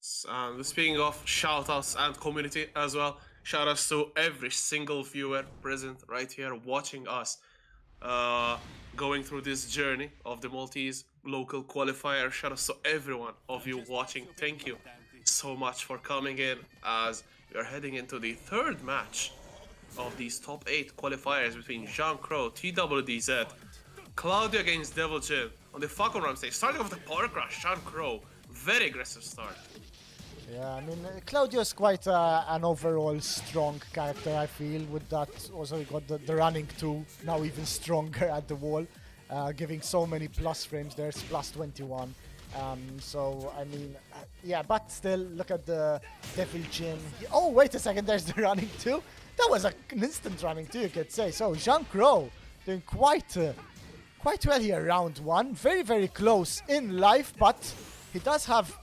Speaking of shoutouts and community as well, shoutouts to every single viewer present right here watching us uh, going through this journey of the Maltese local qualifier. Shoutouts to everyone of you watching. Thank you so much for coming in as we are heading into the third match of these top 8 qualifiers between JeanCow, TWDZ, Claudio against Devil Jin on the Falcon Ram stage. Starting off the Power Crush, JeanCow, very aggressive start. Yeah, I mean, Claudio's quite an overall strong character, I feel, with that. Also, he got the running too, now even stronger at the wall, giving so many plus frames. There's plus 21. So, I mean, yeah, but still, look at the Devil Jin. Oh, wait a second, there's the running too. That was an instant running too, you could say. So, JeanCow doing quite well here, round one. Very, very close in life, but he does have...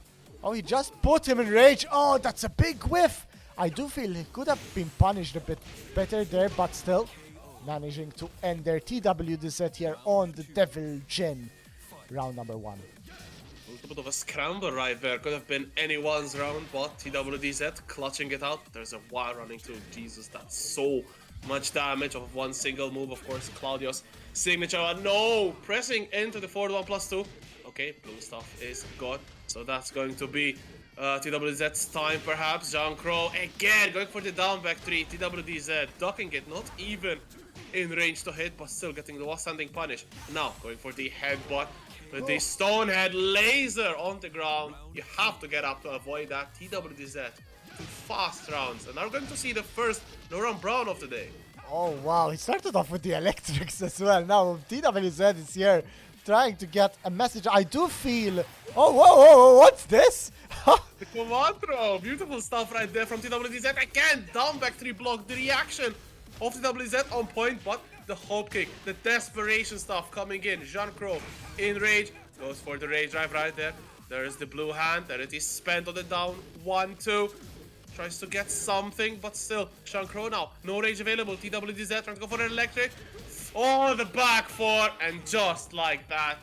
Oh, he just put him in rage. Oh, that's a big whiff. I do feel he could have been punished a bit better there, but still managing to end their TWDZ here on the Devil Jin. Round number one. A little bit of a scramble right there. Could have been anyone's round, but TWDZ clutching it out. There's a wire running too. Jesus, that's so much damage of one single move. Of course, Claudio's signature. No! Pressing into the forward 1+2. Okay, blue stuff is gone. So that's going to be TWDZ's time, perhaps. JeanCow again going for the down back 3. TWDZ ducking it, not even in range to hit, but still getting the wall-standing punish. Now going for the headbutt with the Stonehead laser on the ground. You have to get up to avoid that. TWDZ, 2 fast rounds. And now we're going to see the first no-run brown of the day. Oh, wow. He started off with the electrics as well. Now TWDZ is here trying to get a message. I do feel... Oh, whoa, what's this? The command throw, beautiful stuff right there from TWDZ. Again, down back 3 block, the reaction of TWDZ on point, but the hope kick, the desperation stuff coming in. JeanCow in rage, goes for the rage drive right there. There's the blue hand, there it is spent on the down, 1-2. Tries to get something, but still, JeanCow now, no rage available. TWDZ trying to go for an electric. Oh, the back 4, and just like that,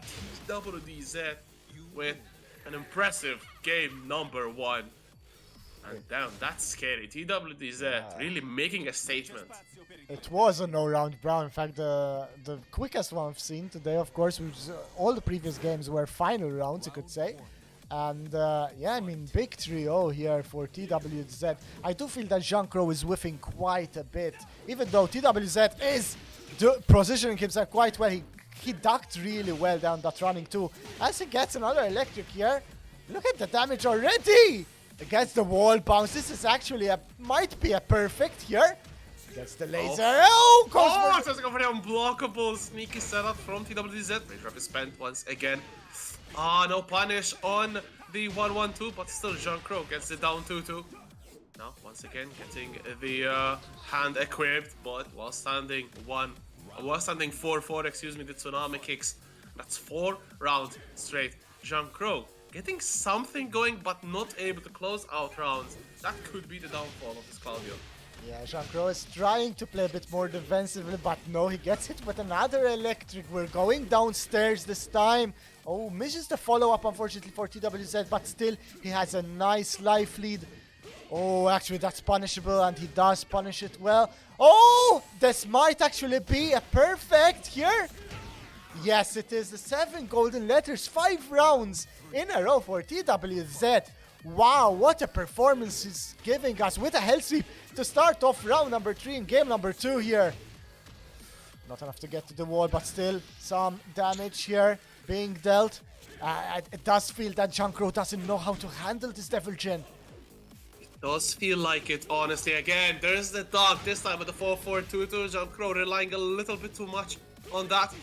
TWDZ with an impressive game number 1. And damn, that's scary. TWDZ really making a statement. It was a no-round brown. In fact, the quickest one I've seen today, of course, which all the previous games were final rounds, you could say. And yeah, I mean, big 3-0 here for TWDZ. I do feel that JeanCow is whiffing quite a bit, even though TWDZ is positioning himself quite well. He ducked really well down that running too. As he gets another electric here, look at the damage already! Against the wall bounce. This is actually might be a perfect here. Gets the laser. Oh, it's going for the unblockable sneaky setup from TWDZ. Rage Drop is spent once again. No punish on the 1-1-2, but still JeanCow gets it down 2-2. Now, once again, getting the hand equipped, but while standing 4-4, excuse me, the tsunami kicks. That's 4 rounds straight. JeanCow getting something going, but not able to close out rounds. That could be the downfall of this Claudio. Yeah, JeanCow is trying to play a bit more defensively, but no, he gets hit with another electric. We're going downstairs this time. Oh, misses the follow-up, unfortunately, for TWDZ, but still, he has a nice life lead. Oh, actually, that's punishable, and he does punish it well. Oh, this might actually be a perfect here. Yes, it is the 7 golden letters, 5 rounds in a row for TWDZ. Wow, what a performance he's giving us with a hell sweep to start off round number 3 in game number 2 here. Not enough to get to the wall, but still some damage here being dealt. It does feel that JeanCow doesn't know how to handle this Devil Jin. Does feel like it, honestly. Again, there's the dog this time with the 4-4-2-2. JeanCow relying a little bit too much on that.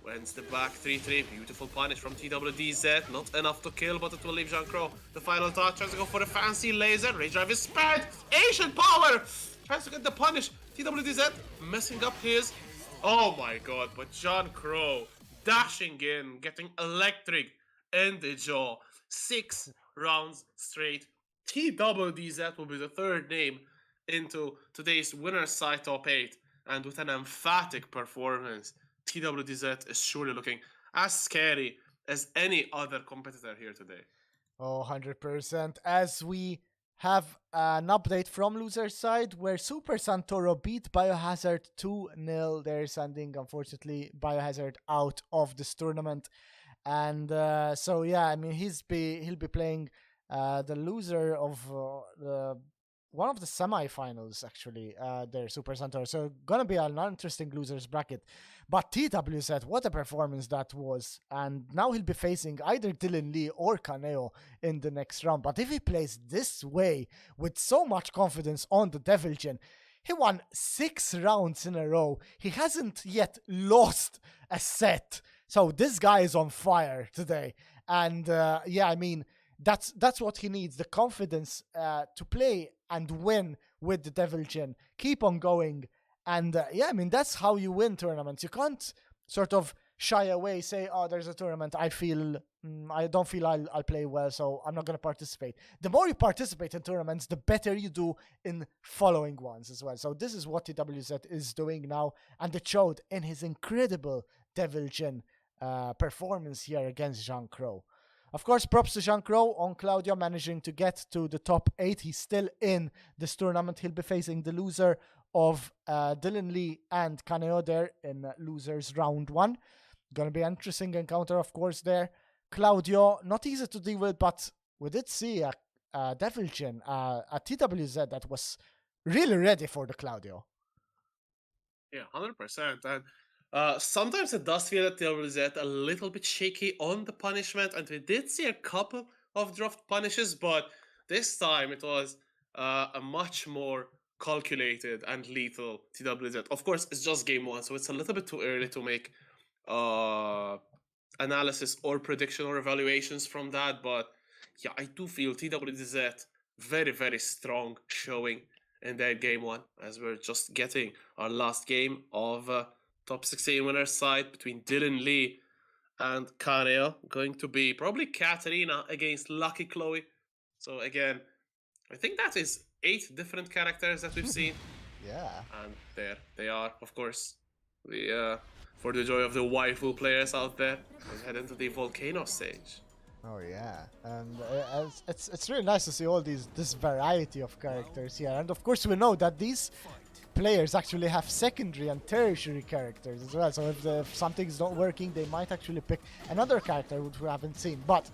Wins the back 3-3. Beautiful punish from TWDZ. Not enough to kill, but it will leave JeanCow the final touch. Tries to go for a fancy laser. Rage Drive is spent. Asian power. Tries to get the punish. TWDZ messing up his. Oh my god, but JeanCow dashing in, getting electric in the jaw. 6 rounds straight. TWDZ will be the 3rd name into today's winner's side top 8. And with an emphatic performance, TWDZ is surely looking as scary as any other competitor here today. Oh, 100%. As we have an update from loser side where Super Santoro beat Biohazard 2-0. They're sending, unfortunately, Biohazard out of this tournament. And so, yeah, I mean, he'll be playing the loser of one of the semi-finals, actually, there, Super Santoro. So, gonna be an interesting losers bracket. But TWZ, what a performance that was. And now he'll be facing either Dylan Lee or Kaneo in the next round. But if he plays this way, with so much confidence on the Devil Jin, he won 6 rounds in a row. He hasn't yet lost a set. So this guy is on fire today. And yeah, I mean, that's what he needs, the confidence to play and win with the Devil Jin. Keep on going. And yeah, I mean, that's how you win tournaments. You can't sort of shy away, say, oh, there's a tournament, I don't feel I'll play well, so I'm not going to participate. The more you participate in tournaments, the better you do in following ones as well. So this is what TWZ is doing now, and it showed in his incredible Devil Jin performance here against JeanCow. Of course, props to JeanCow on Claudio managing to get to the top 8. He's still in this tournament. He'll be facing the loser of Dylan Lee and Kaneo there in losers round 1. Gonna be an interesting encounter, of course, there. Claudio, not easy to deal with, but we did see a Devil Jin, a TWZ that was really ready for the Claudio. Yeah, 100%. And sometimes it does feel that TWZ a little bit shaky on the punishment, and we did see a couple of dropped punishes, but this time it was a much more calculated and lethal TWZ. Of course, it's just game 1, so it's a little bit too early to make analysis or prediction or evaluations from that, but yeah, I do feel TWDZ very, very strong showing in that game 1, as we're just getting our last game of top 16 winners side between Dylan Lee and Kaneo, going to be probably Katarina against Lucky Chloe. So again, I think that is 8 different characters that we've seen. Yeah. And there they are, of course. For the joy of the waifu players out there, let's head into the volcano stage. Oh yeah, and it's really nice to see all this variety of characters here, and of course we know that these players actually have secondary and tertiary characters as well. So if something's not working, they might actually pick another character which we haven't seen. But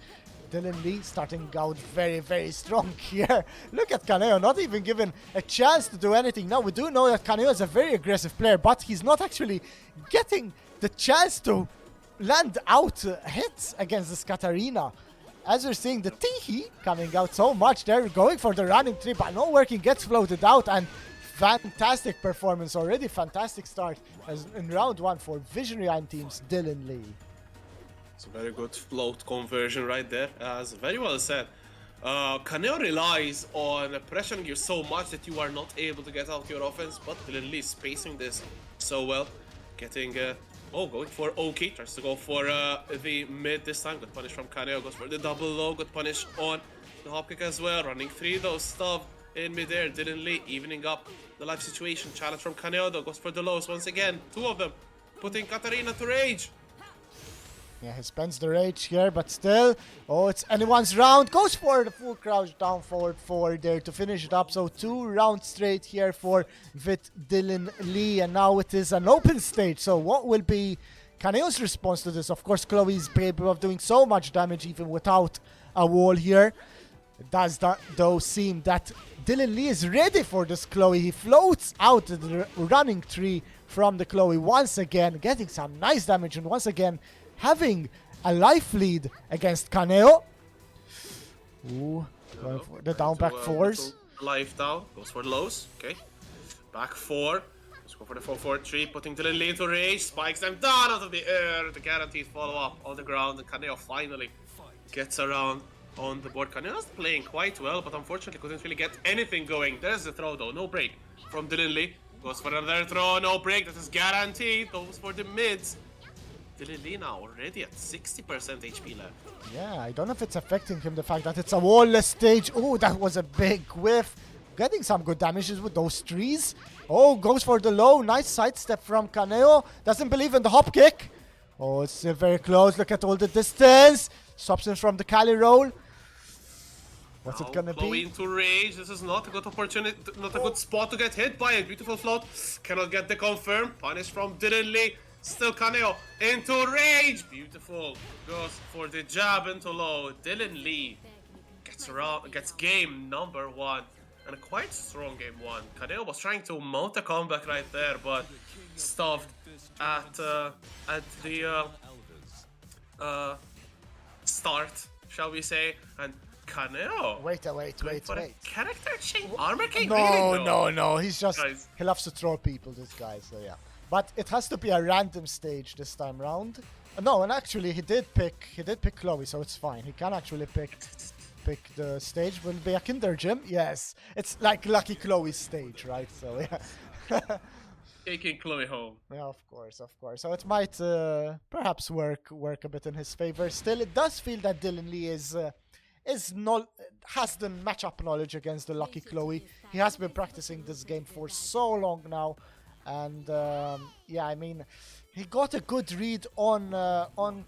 Dylan Lee starting out very, very strong here. Look at Kaneo, not even given a chance to do anything. Now, we do know that Kaneo is a very aggressive player, but he's not actually getting the chance to land out hits against this Katarina. As we're seeing the Teehee coming out so much, they're going for the running tree, but no working, gets floated out, and fantastic performance already, fantastic start as in round 1 for Visionary Iron Team's Dylan Lee. It's a very good float conversion right there, as very well said. Kaneo relies on pressuring you so much that you are not able to get out your offense, but Dylan Lee is spacing this so well. Getting, going for Oki, tries to go for the mid this time, got punished from Kaneo, goes for the double low, got punished on the hop kick as well, running 3 though, stuff in midair. Dylan Lee evening up the life situation, challenge from Kaneo though, goes for the lows once again, 2 of them, putting Katarina to rage. Yeah, he spends the rage here, but still, it's anyone's round. Goes for the full crouch down forward 4 there to finish it up. So 2 rounds straight here for Dylan Lee, and now it is an open stage. So what will be Kaneo's response to this? Of course, Chloe's capable of doing so much damage even without a wall here. It does though seem that Dylan Lee is ready for this Chloe. He floats out the running tree from the Chloe once again, getting some nice damage, and once again having a life lead against Kaneo. Ooh, going for the down back 4s. Life down, goes for the lows, okay. Back 4, let's go for the 4-4-3, putting Dylan Lee into rage, spikes them down out of the air, the guaranteed follow-up on the ground, and Kaneo finally gets around on the board. Kaneo's playing quite well, but unfortunately couldn't really get anything going. There's the throw though, no break from Dylan Lee. Goes for another throw, no break, that is guaranteed, goes for the mids. Dylan Lee now already at 60% HP left. Yeah, I don't know if it's affecting him, the fact that it's a wall-less stage. Oh, that was a big whiff. Getting some good damages with those trees. Oh, goes for the low. Nice sidestep from Kaneo. Doesn't believe in the hop kick. Oh, it's still very close. Look at all the distance. Stops him from the Cali roll. What's it Now gonna Chloe be? into rage. This is not a good opportunity, not a good spot to get hit by it. Beautiful float. Cannot get the confirm. Punish from Dylan Lee. Still Kaneo into rage. Beautiful. Goes for the jab into low. Dylan Lee gets game number 1. And a quite strong game 1. Kaneo was trying to mount a comeback right there, but stopped at the uh, start, shall we say, and Kaneo Wait, going for a wait. character change armor king? Really? No, No. no. He's just Guys. he loves to throw people. This guy, so yeah. But it has to be a random stage this time round. No, and actually he did pick Chloe, so it's fine. He can actually pick the stage. Will be a Kinder Gym. Yes, it's like Lucky Chloe's stage, right? So yeah. Taking Chloe home. Yeah, of course. So it might perhaps work a bit in his favor. Still, it does feel that Dylan Lee is not has the matchup knowledge against the Lucky Chloe. He has been practicing this game for so long now, and yeah, I mean, he got a good read on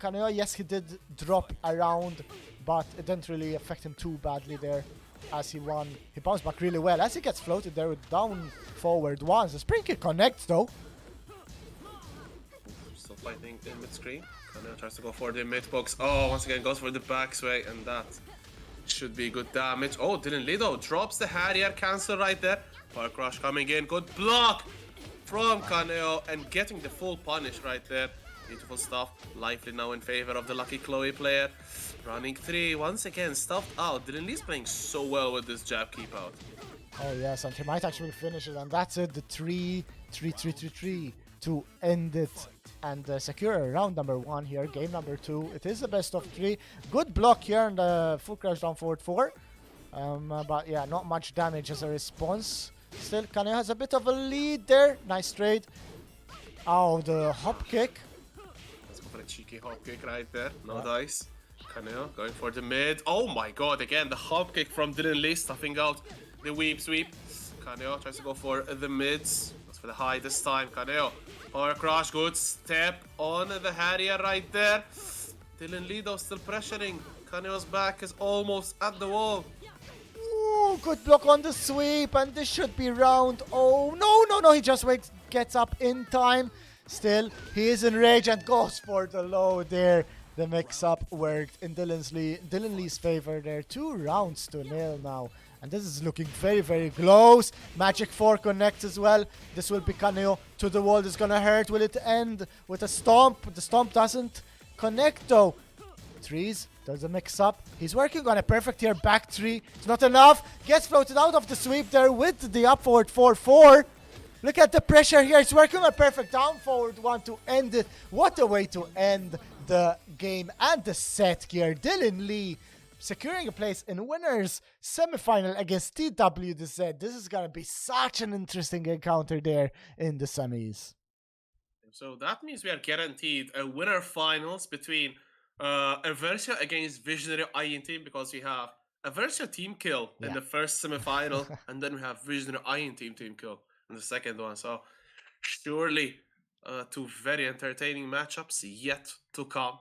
Kaneo. Yes, he did drop around, but it didn't really affect him too badly there. As he won, he bounced back really well. As he gets floated there with down forward once. The spring kick connects though. Still fighting in mid-screen. Kaneo tries to go for the mid-box. Oh, once again goes for the back sway, and that should be good damage. Oh, Dylan Lido drops the Harrier cancel right there. Power crush coming in. Good block from Kaneo and getting the full punish right there. Beautiful stuff. Lively now in favor of the Lucky Chloe player. Running 3 once again stuffed out. Dylan Lee's playing so well with this jab keep out. Oh yes, and he might actually finish it, and that's it. The 3 to end it and secure round number 1 here. Game number 2. It is the best of 3. Good block here and the full crash down forward 4. But yeah, not much damage as a response. Still, Kaneo has a bit of a lead there. Nice trade. Oh, the hop kick. Let's go for a cheeky hop kick right there. No dice. Kaneo going for the mid. Oh my god, again the hop kick from Dylan Lee stuffing out the weep sweep. Kaneo tries to go for the mids. Goes for the high this time. Kaneo. Power crush, good step on the Harrier right there. Dylan Lee though still pressuring. Kaneo's back is almost at the wall. Ooh, good block on the sweep, and this should be round. Oh, no, he just gets up in time. Still, he is in rage and goes for the low there. The mix-up worked in Dylan Lee's favor there. 2 rounds to 0 now. And this is looking very, very close. Magic 4 connects as well. This will be Kaneo to the wall. This is gonna hurt. Will it end with a stomp? The stomp doesn't connect though. Threes. Does a mix-up. He's working on a perfect here. Back 3. It's not enough. Gets floated out of the sweep there with the up forward 4-4. Look at the pressure here. He's working on a perfect down forward 1 to end it. What a way to end the game and the set here. Dylan Lee securing a place in winners semifinal against TWDZ. This is gonna be such an interesting encounter there in the semis. So that means we are guaranteed a winner finals between Aversia against Visionary Iron Team, because we have Aversia team kill in the first semifinal, and then we have Visionary Iron Team kill in the second one. So surely 2 very entertaining matchups yet to come.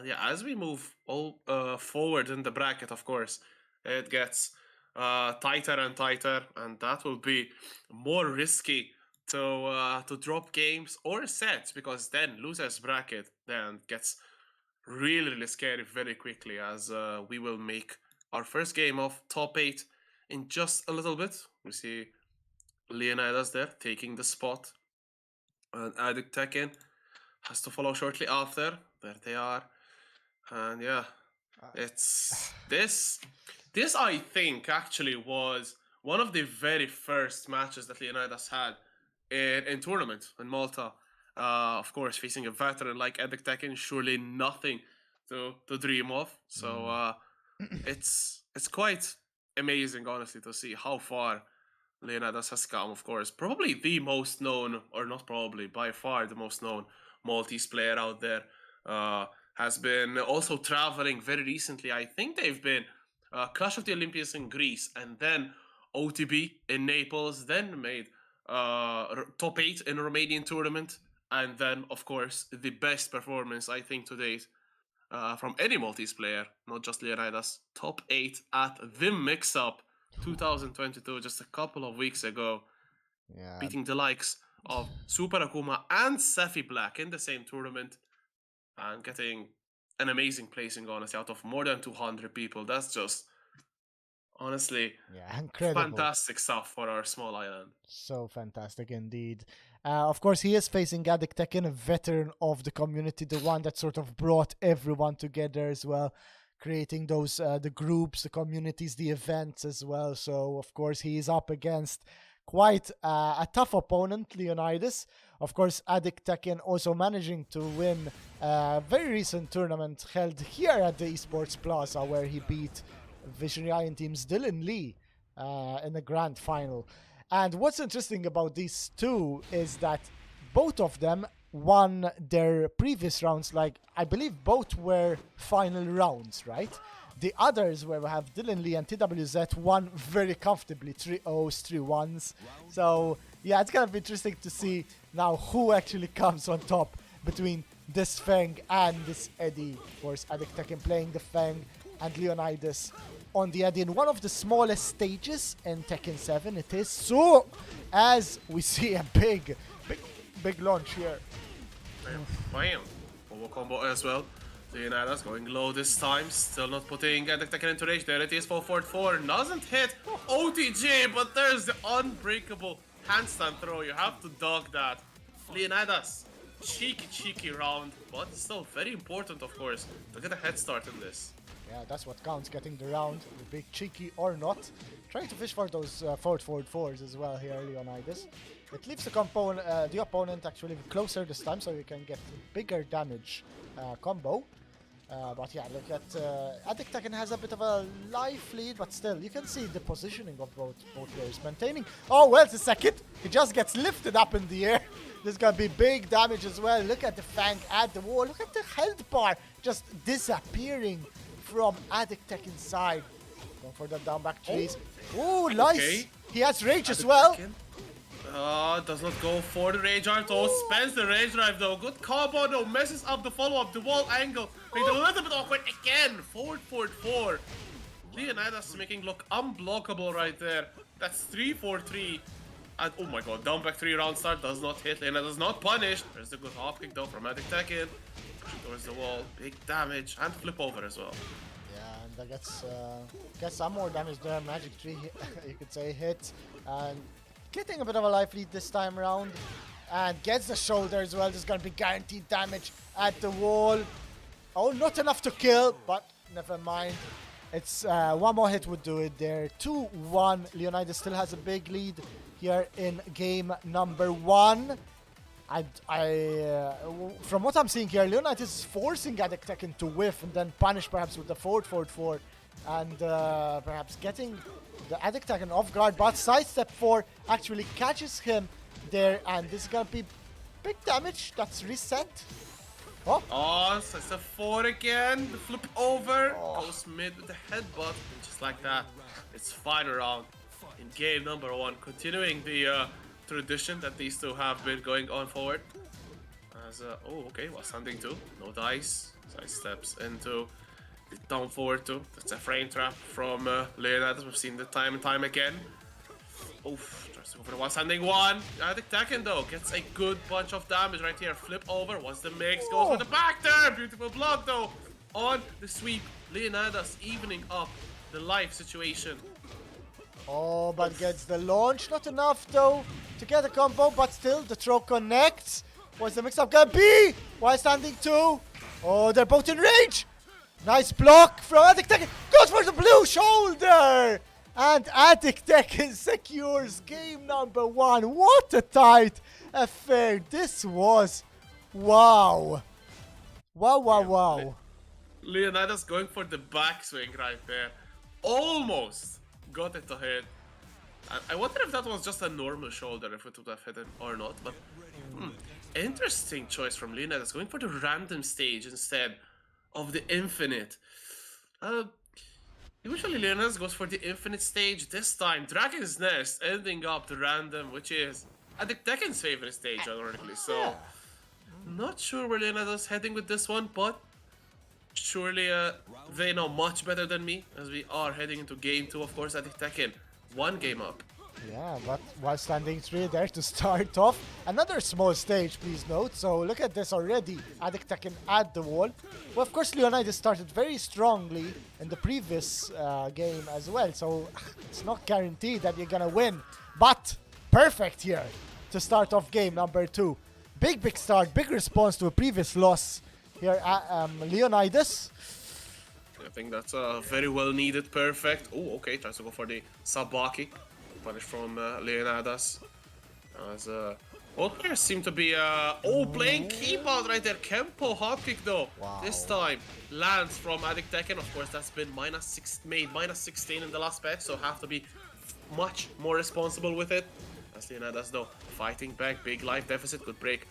Yeah, as we move all forward in the bracket, of course, it gets tighter and tighter, and that will be more risky to drop games or sets, because then losers bracket then gets really, really scary very quickly, as we will make our first game of top 8 in just a little bit. We see Lyonidas there taking the spot, and Addicttekken has to follow shortly after. There they are. And yeah, it's this I think actually was one of the very first matches that Lyonidas had in tournament in Malta. Of course, facing a veteran like Addicttekken, surely nothing to dream of. So it's quite amazing, honestly, to see how far Lyonidas has come. Of course, probably the most known, or not probably, by far the most known Maltese player out there. Has been also traveling very recently. I think they've been Clash of the Olympians in Greece, and then OTB in Naples, then made top 8 in a Romanian tournament, and then, of course, the best performance, I think, to date from any Maltese player, not just Lyonidas. Top 8 at the mix-up 2022, just a couple of weeks ago, Yeah, beating the likes of Super Akuma and Safi Black in the same tournament and getting an amazing placing, honestly, out of more than 200 people. That's just, honestly, yeah, incredible. fantastic stuff for our small island. So fantastic indeed. Of course, he is facing Addicttekken, a veteran of the community, the one that sort of brought everyone together as well, creating those the groups, the communities, the events as well. So of course, he is up against quite a tough opponent, Lyonidas. Of course, Addicttekken also managing to win a very recent tournament held here at the Esports Plaza, where he beat Visionary Iron Team's Dylan Lee in the grand final. And what's interesting about these two is that both of them won their previous rounds. Like, I believe both were final rounds, right? The others, where we have Dylan Lee and TWZ, won very comfortably, 3-0s, 3-1s. So, yeah, it's gonna be interesting to see now who actually comes on top between this Feng and this Eddie. Of course, Addicttekken playing the Feng and Lyonidas on the Eddie in one of the smallest stages in Tekken 7. It is so, as we see a big launch here. Bam. Combo combo as well. Lyonidas going low this time, still not putting Addicttekken into rage. There it is, 444. Doesn't hit OTG, but there's the unbreakable handstand throw. You have to dog that. Lyonidas, cheeky round, but still very important, of course, to get a head start in this. Yeah, that's what counts, getting the round, the big cheeky or not. Trying to fish for those forward 4s as well here, Lyonidas. It leaves the opponent actually closer this time, so you can get bigger damage combo. But yeah, look at Addicttekken has a bit of a life lead, but still, you can see the positioning of both players maintaining. Oh, well, it's a second. He just gets lifted up in the air. There's gonna be big damage as well. Look at the Fang at the wall. Look at the health bar just disappearing from Addicttekken's side. Going for the down back trees. Oh, nice. Okay. He has rage as well. Does not go for the rage drive though. Spends the rage drive though. Good combo though. Messes up the follow up. The wall angle. Made a little bit awkward again. Forward 4. Lyonidas making look unblockable right there. That's 3-4-3. And oh my god, down back 3 round start does not hit. Lyonidas not punished. There's the good hop kick though from Addicttekken. Pushing towards the wall. Big damage and flip over as well. Yeah, and that gets some more damage there. Magic tree, you could say, hit. And getting a bit of a life lead this time around. And gets the shoulder as well. There's gonna be guaranteed damage at the wall. Oh, not enough to kill, but never mind. It's one more hit would do it there. 2-1. Lyonidas still has a big lead here in game number 1. From what I'm seeing here, Lyonidas is forcing Addicttekken to whiff and then punish perhaps with the forward 4 and perhaps getting the Addicttekken off guard, but sidestep 4 actually catches him there, and this is gonna be big damage. That's reset. Oh, so it's a 4 again. The flip over goes mid with the headbutt, and just like that, it's final round in game number 1, continuing the tradition that these two have been going on forward. As okay, well, standing 2, no dice, side steps into the down forward 2. That's a frame trap from Lyonidas. We've seen it time and time again. Oof, tries to go for the one standing 1. Addicttekken though gets a good bunch of damage right here. Flip over, once the mix goes for the back there. Beautiful block though on the sweep. Lyonidas evening up the life situation. Oh, but gets the launch. Not enough though to get a combo, but still the throw connects. What's the mix-up gonna be? While standing 2. Oh, they're both in rage. Nice block from Addicttekken. Goes for the blue shoulder. And Addicttekken secures game number 1. What a tight affair this was. Wow. Wow. Lyonidas going for the backswing right there. Almost got it to hit. And I wonder if that was just a normal shoulder, if it would have hit him or not. But interesting choice from Lyonidas, going for the random stage instead of the infinite. Usually Lyonidas goes for the infinite stage. This time, Dragon's Nest ending up the random, which is Addicttekken's favorite stage, ironically. So, not sure where Lyonidas is heading with this one, but Surely they know much better than me as we are heading into game 2, of course, Addicttekken. One game up. Yeah, but while standing 3 there to start off. Another small stage, please note. So look at this already. Addicttekken at the wall. Well, of course, Lyonidas started very strongly in the previous game as well. So it's not guaranteed that you're going to win. But perfect here to start off game number 2. Big start, big response to a previous loss here at Lyonidas. I think that's a very well needed perfect. Oh, okay, tries to go for the Sabaki. Punish from Lyonidas. As both players seem to be playing keep out right there. Kempo hop kick though. Wow. This time lands from Addicttekken. Of course, that's been made minus 16 in the last patch, so have to be much more responsible with it. As Lyonidas though fighting back, big life deficit, good break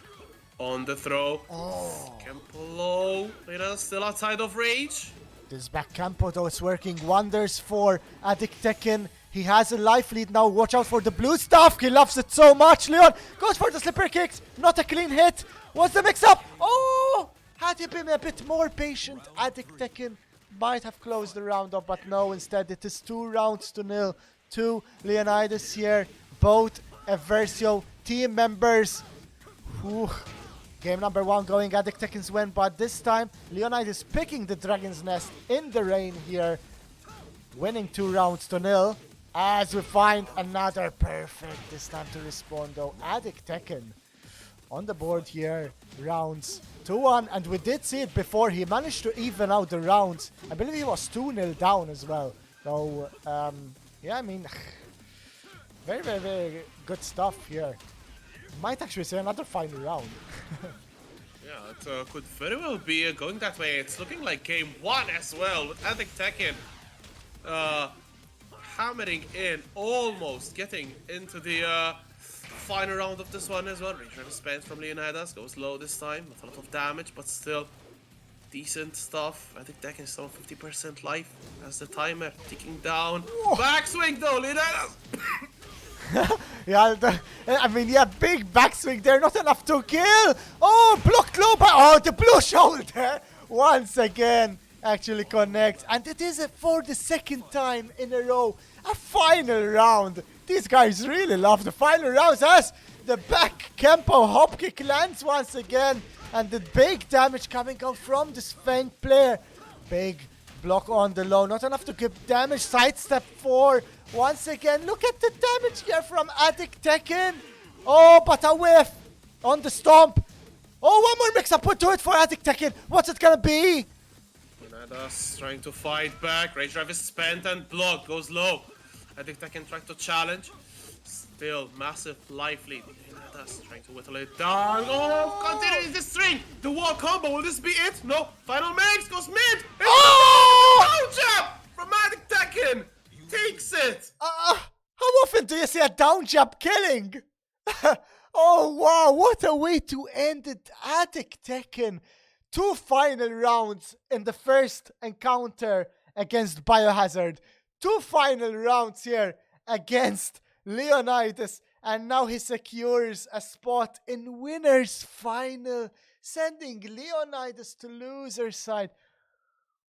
on the throw. Kempo low. Lyonidas still outside of range. This back Campo though is working wonders for Addicttekken. He has a life lead now. Watch out for the blue stuff. He loves it so much. Leon goes for the slipper kicks. Not a clean hit. What's the mix up? Oh! Had he been a bit more patient, Addicttekken might have closed the round off, but no, instead it is 2-0 to Lyonidas here. Both Versio team members. Whew. Game number 1 going Addicttekken's win, but this time Lyonidas picking the Dragon's Nest in the rain here. Winning 2-0 as we find another perfect this time to respond though. Addicttekken on the board here, rounds 2-1, and we did see it before. He managed to even out the rounds. I believe he was 2-0 down as well. So yeah, I mean, very good stuff here. Might actually say another final round. Yeah, it could very well be going that way. It's looking like game 1 as well, with Addicttekken hammering in, almost getting into the final round of this one as well. Return spent from Lyonidas, goes low this time, with a lot of damage, but still decent stuff. Addicttekken is still 50% life as the timer ticking down. Backswing though, Lyonidas! Yeah, I mean, yeah, big backswing there, not enough to kill. Oh, blocked low by, the blue shoulder once again actually connects, and it is for the second time in a row a final round. These guys really love the final rounds as the back Kempo hop kick lands once again, and the big damage coming out from this Fang player. Big block on the low, not enough to give damage. Sidestep 4 once again. Look at the damage here from Addicttekken. Oh, but a whiff on the stomp. Oh, one more mix up. We'll do it for Addicttekken. What's it gonna be? Lyonidas trying to fight back. Rage Drive is spent and blocked. Goes low. Addicttekken trying to challenge. Still massive life lead. Lyonidas trying to whittle it down. Oh, continuing the string. The wall combo. Will this be it? No. Final mix goes mid. Oh! Down jab from Addicttekken. Takes it. How often do you see a down jab killing? Oh wow, what a way to end it. Addicttekken. 2 final rounds in the first encounter against Biohazard. 2 final rounds here against Lyonidas. And now he secures a spot in winner's final, sending Lyonidas to loser's side.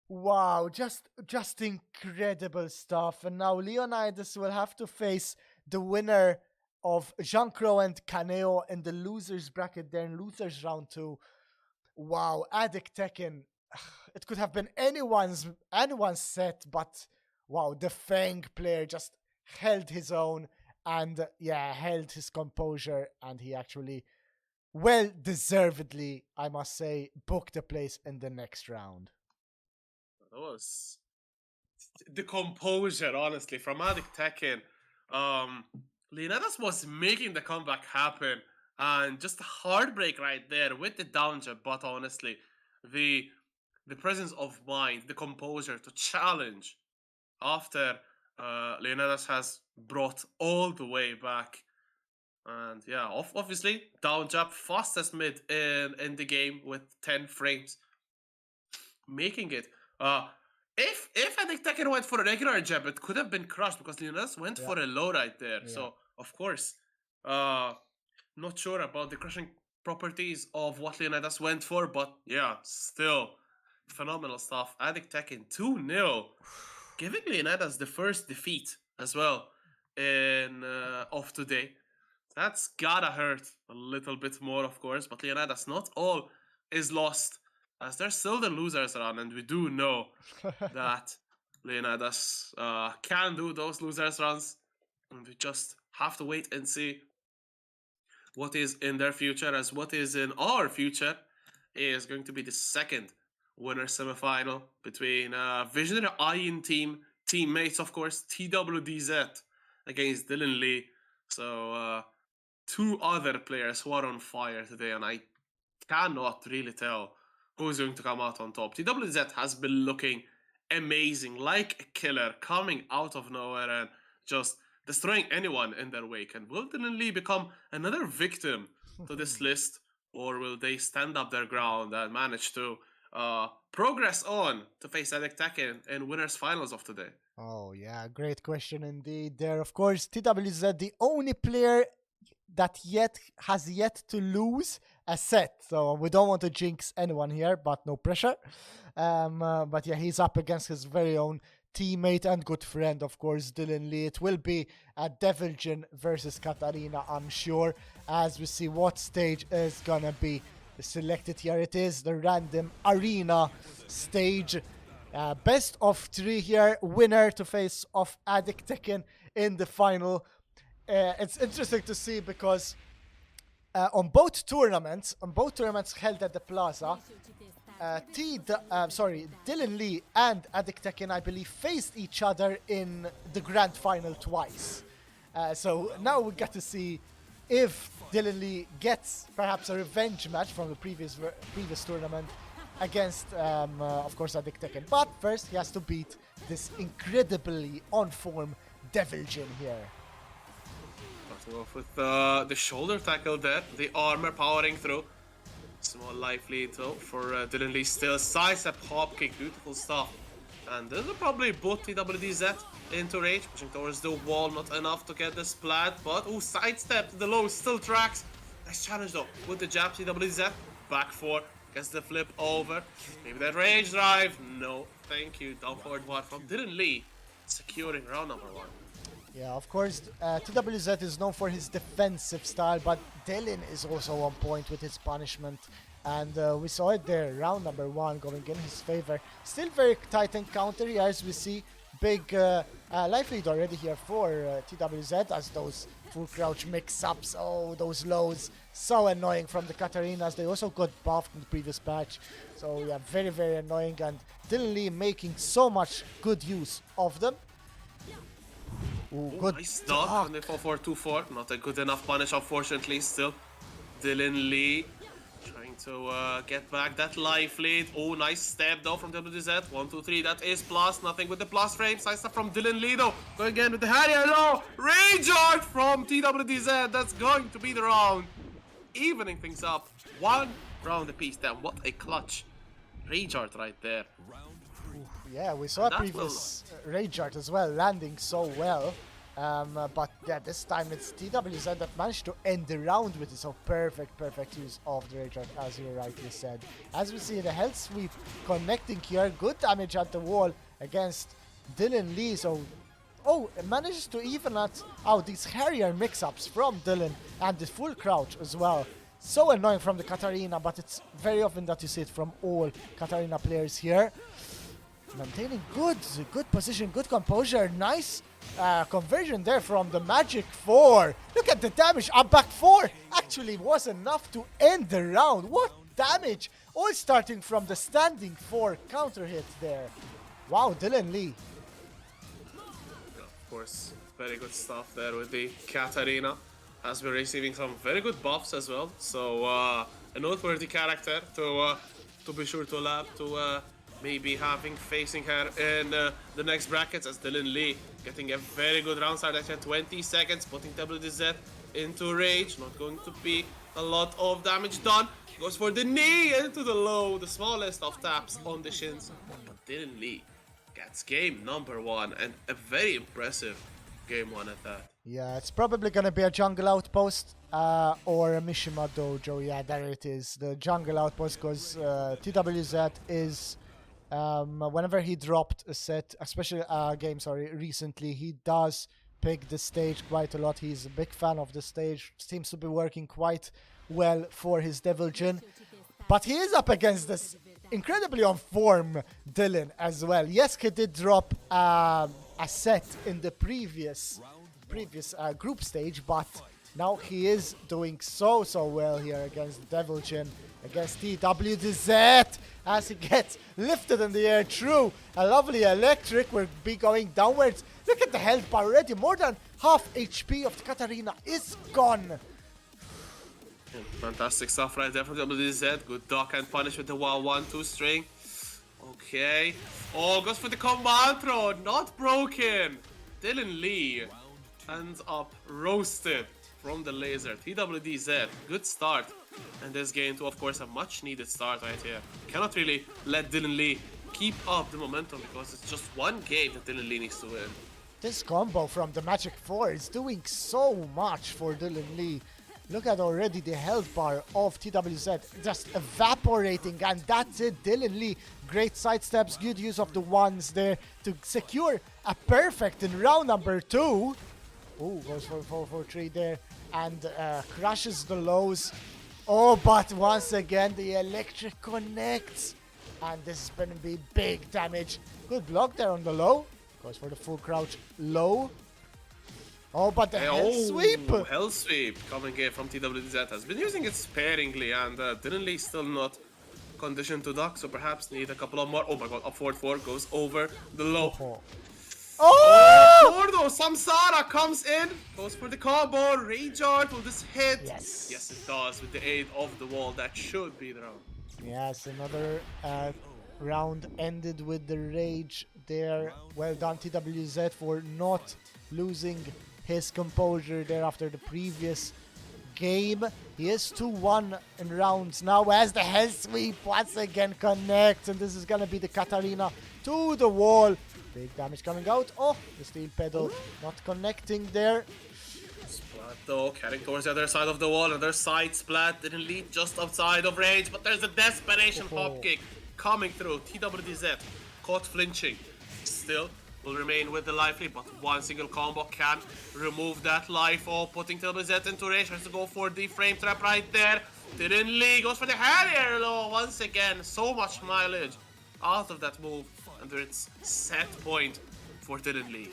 Wow, just incredible stuff. And now Lyonidas will have to face the winner of JeanCow and Kaneo in the losers bracket there in losers round 2. Wow, Addicttekken. It could have been anyone's set, but wow, the Fang player just held his own and held his composure, and he actually well deservedly, I must say, booked a place in the next round. That was the composure, honestly, from Addicttekken. Lyonidas was making the comeback happen, and just a heartbreak right there with the down jab. But honestly, the presence of mind, the composure to challenge after Lyonidas has brought all the way back. And yeah, obviously down jab, fastest mid in the game with 10 frames, making it. If Addicttekken went for a regular jab, it could have been crushed because Lyonidas went for a low right there. Yeah. So of course, not sure about the crushing properties of what Lyonidas went for, but yeah, still phenomenal stuff. Addicttekken 2-0, giving Lyonidas the first defeat as well in of today. That's gotta hurt a little bit more, of course, but Lyonidas, not all is lost, as there's still the losers around, and we do know that Lyonidas can do those losers runs, and we just have to wait and see what is in their future, as what is in our future is going to be the second winner semifinal between Visionary Iron Team teammates, of course, TWDZ against Dylan Lee. So two other players who are on fire today, and I cannot really tell who's going to come out on top. TWZ has been looking amazing, like a killer, coming out of nowhere and just destroying anyone in their wake. And will Dylan Lee become another victim to this list, or will they stand up their ground and manage to progress on to face Addicttekken in winners finals of today? Oh yeah, great question indeed. There, of course, TWZ, the only player that has yet to lose a set. So we don't want to jinx anyone here, but no pressure. But yeah, he's up against his very own teammate and good friend, of course, Dylan Lee. It will be a Devilgen versus Katarina, I'm sure, as we see what stage is gonna be selected here. It is the random arena stage. Best of 3 here, winner to face off Addicttekken in the final. It's interesting to see because on both tournaments held at the Plaza, Dylan Lee and Addicttekken, I believe, faced each other in the grand final twice. So now we got to see if Dylan Lee gets perhaps a revenge match from the previous tournament against, of course, Addicttekken. But first, he has to beat this incredibly on-form Devilgen here. Starting off with the shoulder tackle there, the armor powering through. Small life lead though for Dylan Lee still. Sidestep, hop kick, beautiful stuff. And this will probably boot TWDZ into rage, pushing towards the wall, not enough to get the splat, but sidestep, the low still tracks. Nice challenge though, with the jab, TWDZ, back 4, gets the flip over. Maybe that rage drive, no, thank you, down forward 1 from Dylan Lee, securing round number 1. Yeah, of course, TWZ is known for his defensive style, but Dylan is also on point with his punishment. And we saw it there, round number 1 going in his favor. Still very tight encounter here, as we see. Big life lead already here for TWZ, as those full crouch mix-ups, oh, those lows, so annoying from the Katarinas. They also got buffed in the previous patch. So yeah, very, very annoying. And Dylan Lee making so much good use of them. Ooh, good nice dodge on the 4-4-2-4. Not a good enough punish, unfortunately. Still, Dylan Lee trying to get back that life lead. Oh, nice step though from WDZ. 1, 2, 3. That is plus. Nothing with the plus frame. Nice stuff from Dylan Lee though. Going again with the Harrier. No! Rage art from TWDZ. That's going to be the round. Evening things up. 1 round apiece. Damn, what a clutch. Rage art right there. Yeah, we saw a previous Rage Art as well, landing so well. But yeah, this time it's TWZ that managed to end the round with it. So perfect use of the Rage Art, as you rightly said. As we see the health sweep connecting here, good damage at the wall against Dylan Lee. So, oh, it manages to even out these Harrier mix-ups from Dylan and the full crouch as well. So annoying from the Katarina, but it's very often that you see it from all Katarina players here. Maintaining good position, good composure, nice conversion there from the Magic 4. Look at the damage, up back 4 actually was enough to end the round. What damage, all starting from the standing 4 counter hit there. Wow, Dylan Lee. Of course, very good stuff there with the Katarina. Has been receiving some very good buffs as well. So a noteworthy character to be sure to lab, to maybe facing her in the next brackets, as Dylan Lee getting a very good round start at 20 seconds, putting WDZ into rage. Not going to be a lot of damage done. Goes for the knee into the low, the smallest of taps on the shins. But Dylan Lee gets game number 1, and a very impressive game 1 at that. Yeah, it's probably gonna be a jungle outpost or a Mishima dojo. Yeah, there it is, the jungle outpost, because TWZ is Whenever he dropped a set, especially a game, sorry, recently, he does pick the stage quite a lot. He's a big fan of the stage. Seems to be working quite well for his Devil Jin. But he is up against this incredibly on form Dylan as well. Yes, he did drop a set in the previous group stage, but now he is doing so well here against Devil Jin, against TWDZ, as he gets lifted in the air through a lovely electric. Will be going downwards. Look at the health bar already. More than half HP of the Katarina is gone. Fantastic stuff right there from TWDZ. Good dock and punish with the 1-1-2 string. Okay. Oh, goes for the command throw. Not broken. Dylan Lee ends up roasted from the laser. TWDZ, good start. And this game too, of course, a much needed start right here. Cannot really let Dylan Lee keep up the momentum because it's just one game that Dylan Lee needs to win. This combo from the Magic 4 is doing so much for Dylan Lee. Look at already the health bar of TWZ just evaporating, and that's it. Dylan Lee, great sidesteps, good use of the ones there to secure a perfect in round number 2. Oh, goes for 4-4-3 there and crushes the lows. Oh, but once again the electric connects, and this is going to be big damage. Good block there on the low. Goes for the full crouch low. Oh, but the hell sweep! Hell sweep coming in from TWDZ. Has been using it sparingly, and Dylan Lee still not conditioned to duck, so perhaps need a couple of more. Oh my god, up forward 4 goes over the low. Oh! Gordo, Samsara comes in, goes for the combo. Rage Art, will this hit? Yes. Yes, it does, with the aid of the wall. That should be the round. Yes, another round ended with the rage there. Well done, TWZ, for not losing his composure there after the previous game. He is 2-1 in rounds now as the hell sweep once again connects, and this is gonna be the Katarina to the wall. Big damage coming out. Oh, the steel pedal not connecting there. Splat though, carrying towards the other side of the wall. Another side splat didn't lead just outside of range, but there's a desperation hop kick coming through. TWDZ caught flinching. Still will remain with the life lead, but one single combo can remove that life. Oh, putting TWDZ into range. Has to go for the frame trap right there. Dylan Lee goes for the Harrier low once again. So much mileage out of that move, and it's set point for Dylan Lee.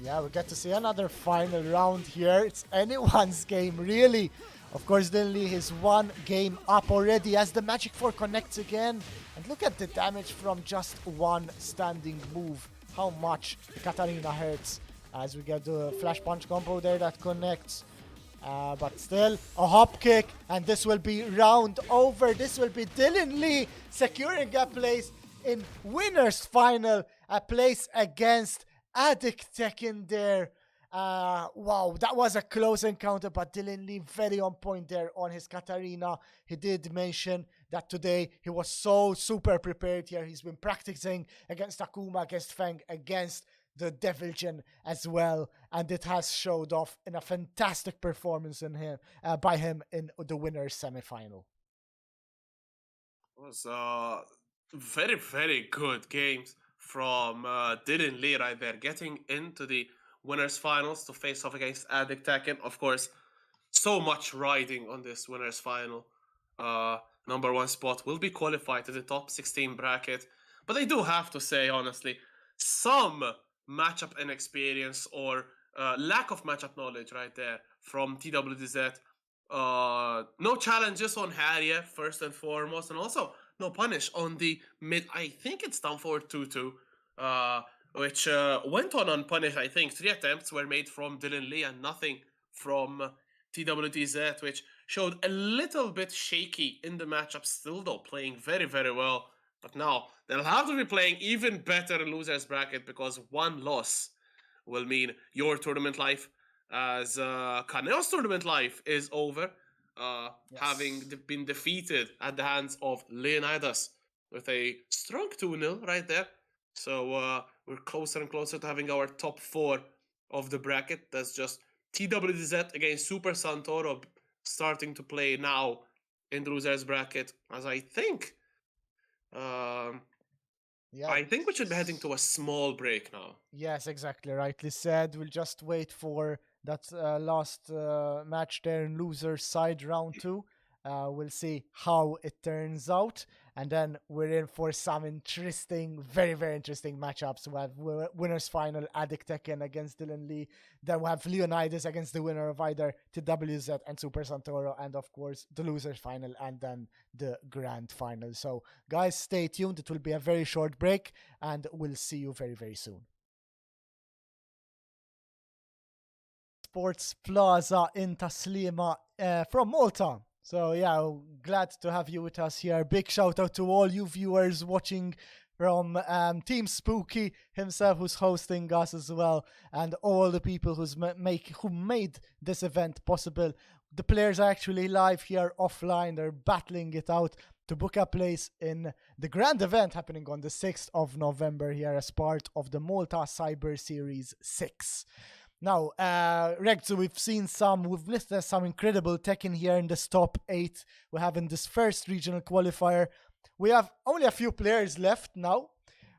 Yeah, we get to see another final round here. It's anyone's game, really. Of course, Dylan Lee is one game up already as the Magic 4 connects again. And look at the damage from just one standing move. How much the Katarina hurts as we get the flash punch combo there that connects. But still, a hop kick, and this will be round over. This will be Dylan Lee securing a place in winner's final, a place against Addicttekken there. Wow, that was a close encounter, but Dylan Lee very on point there on his Katarina. He did mention that today he was so super prepared here. He's been practicing against Akuma, against Feng, against the Devil Jin as well, and it has showed off in a fantastic performance in him by him in the winner's semi-final. It was very, very good games from Dylan Lee right there, getting into the winners finals to face off against Addicttekken. Of course, so much riding on this winners final. Number 1 spot will be qualified to the top 16 bracket, but I do have to say honestly, some matchup inexperience or lack of matchup knowledge right there from TWDZ. No challenges on Harrier first and foremost, and also no punish on the mid. I think it's down forward 2-2. Which went on unpunished. I think 3 attempts were made from Dylan Lee and nothing from TWDZ, which showed a little bit shaky in the matchup still, though playing very, very well. But now they'll have to be playing even better in losers bracket, because one loss will mean your tournament life, as Kaneo's tournament life is over, having been defeated at the hands of Lyonidas with a strong 2-0 right there. So we're closer and closer to having our top 4 of the bracket. That's just TWDZ against Super Santoro starting to play now in the losers bracket, as I think Yeah. I think we should be heading to a small break now. Yes, exactly. Rightly said. We'll just wait for that last match there in losers side round 2. We'll see how it turns out. And then we're in for some interesting, very, very interesting matchups. We have winners final Addicttekken against Dylan Lee. Then we have Lyonidas against the winner of either TWDZ and Super Santoro. And of course, the losers final and then the grand final. So, guys, stay tuned. It will be a very short break and we'll see you very, very soon. Sports Plaza in Taslima from Malta. So yeah, glad to have you with us here. Big shout out to all you viewers watching from Team Spooky himself, who's hosting us as well, and all the people who made this event possible. The players are actually live here offline. They're battling it out to book a place in the grand event happening on the 6th of November here as part of the Malta Cyber Series 6. Now, Reg, so we've listed some incredible Tekken here in this top 8 we have in this first regional qualifier. We have only a few players left now.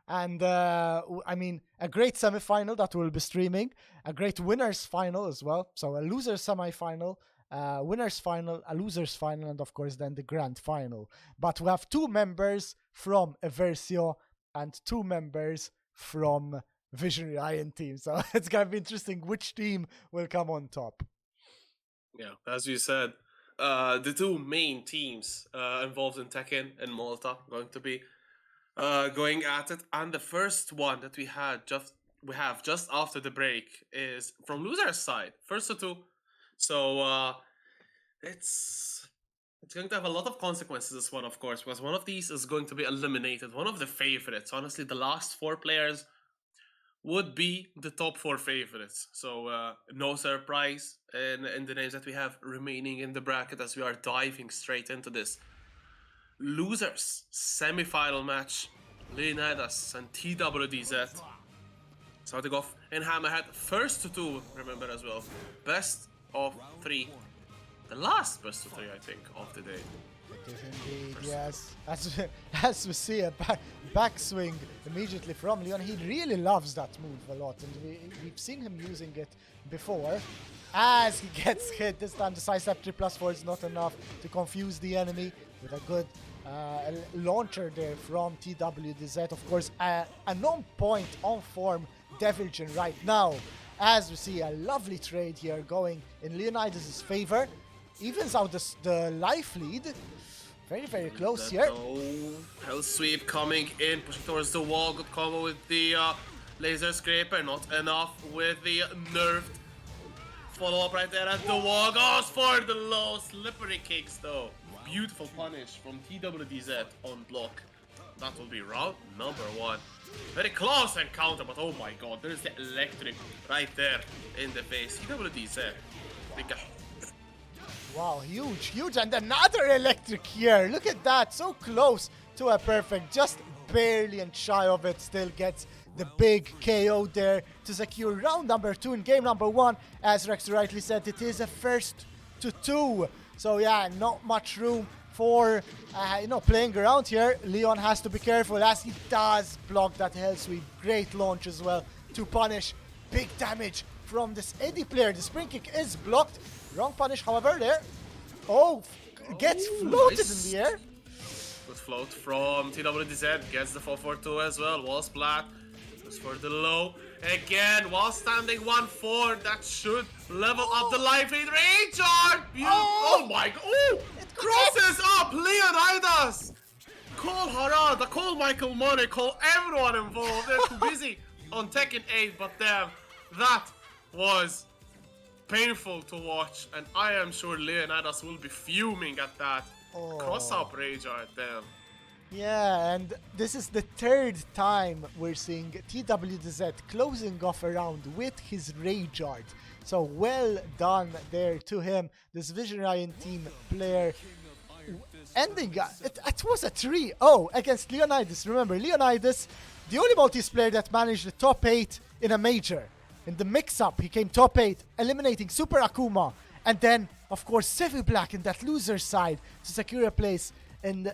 And, I mean, a great semi-final that we'll be streaming. A great winners final as well. So a loser semi-final, winners final, a losers final, and of course then the grand final. But we have 2 members from Eversio and 2 members from Visionary Iron team, so it's gonna be interesting which team will come on top. Yeah, as you said, the 2 main teams involved in Tekken and Malta going to be going at it, and the first one that we have just after the break is from losers side, first to 2. So it's going to have a lot of consequences, this one, of course, because one of these is going to be eliminated, one of the favorites. Honestly, the last 4 players would be the top 4 favorites. So no surprise in the names that we have remaining in the bracket as we are diving straight into this. Losers semi-final match, Lyonidas and TWDZ. Starting off in Hammerhead, first to 2, remember as well. Best of 3. The last best of 3, I think, of the day. It is indeed, yes. As we see a backswing immediately from Leon, he really loves that move a lot, and we've seen him using it before. As he gets hit, this time the sidestep 3+4 is not enough to confuse the enemy with a good launcher there from TWDZ. Of course, a non-point on-form Devil Jin right now, as we see a lovely trade here going in Leonidas' favor. Evens out the life lead. Very, very close here. Hell sweep coming in, pushing towards the wall. Good combo with the laser scraper. Not enough with the nerfed follow-up right there at the wall. Goes for the low slippery kicks though. Beautiful punish from TWDZ on block. That will be round number 1. Very close encounter, but oh my god, there's the electric right there in the face. TWDZ. Wow, huge, and another electric here. Look at that, so close to a perfect, just barely and shy of it. Still gets the big KO there to secure round number 2 in game number 1. As Rex rightly said, it is a first to 2. So yeah, not much room for playing around here. Leon has to be careful as he does block that hell sweep. Great launch as well to punish. Big damage from this Eddie player. The spring kick is blocked. Wrong punish, however, there. Gets floated nice. In the air. Good float from TWDZ. Gets the 4-4-2 as well. Wall splat. Goes for the low. Again, while standing 1-4. That should level up the life lead. Ragehard! Oh my god. Oh! It crosses up Lyonidas! Call Harada, call Michael Money, call everyone involved. They're too busy on Tekken 8, but damn, that was painful to watch, and I am sure Lyonidas will be fuming at that. Cross up Ragehard, damn. Yeah, and this is the 3rd time we're seeing TWDZ closing off a round with his Ragehard. So well done there to him, this Visionary team player. Ending, it was a 3-0 against Lyonidas. Remember, Lyonidas, the only Maltese player that managed the top 8 in a major. In the mix-up, he came top 8, eliminating Super Akuma. And then, of course, Sevi Black in that loser side to secure a place in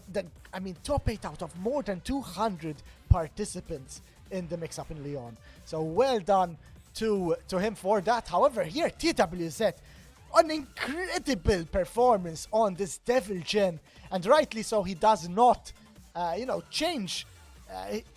I mean, top 8 out of more than 200 participants in the mix-up in Lyon. So well done to him for that. However, here, TWZ, an incredible performance on this Devil Gen, and rightly so, he does not, change.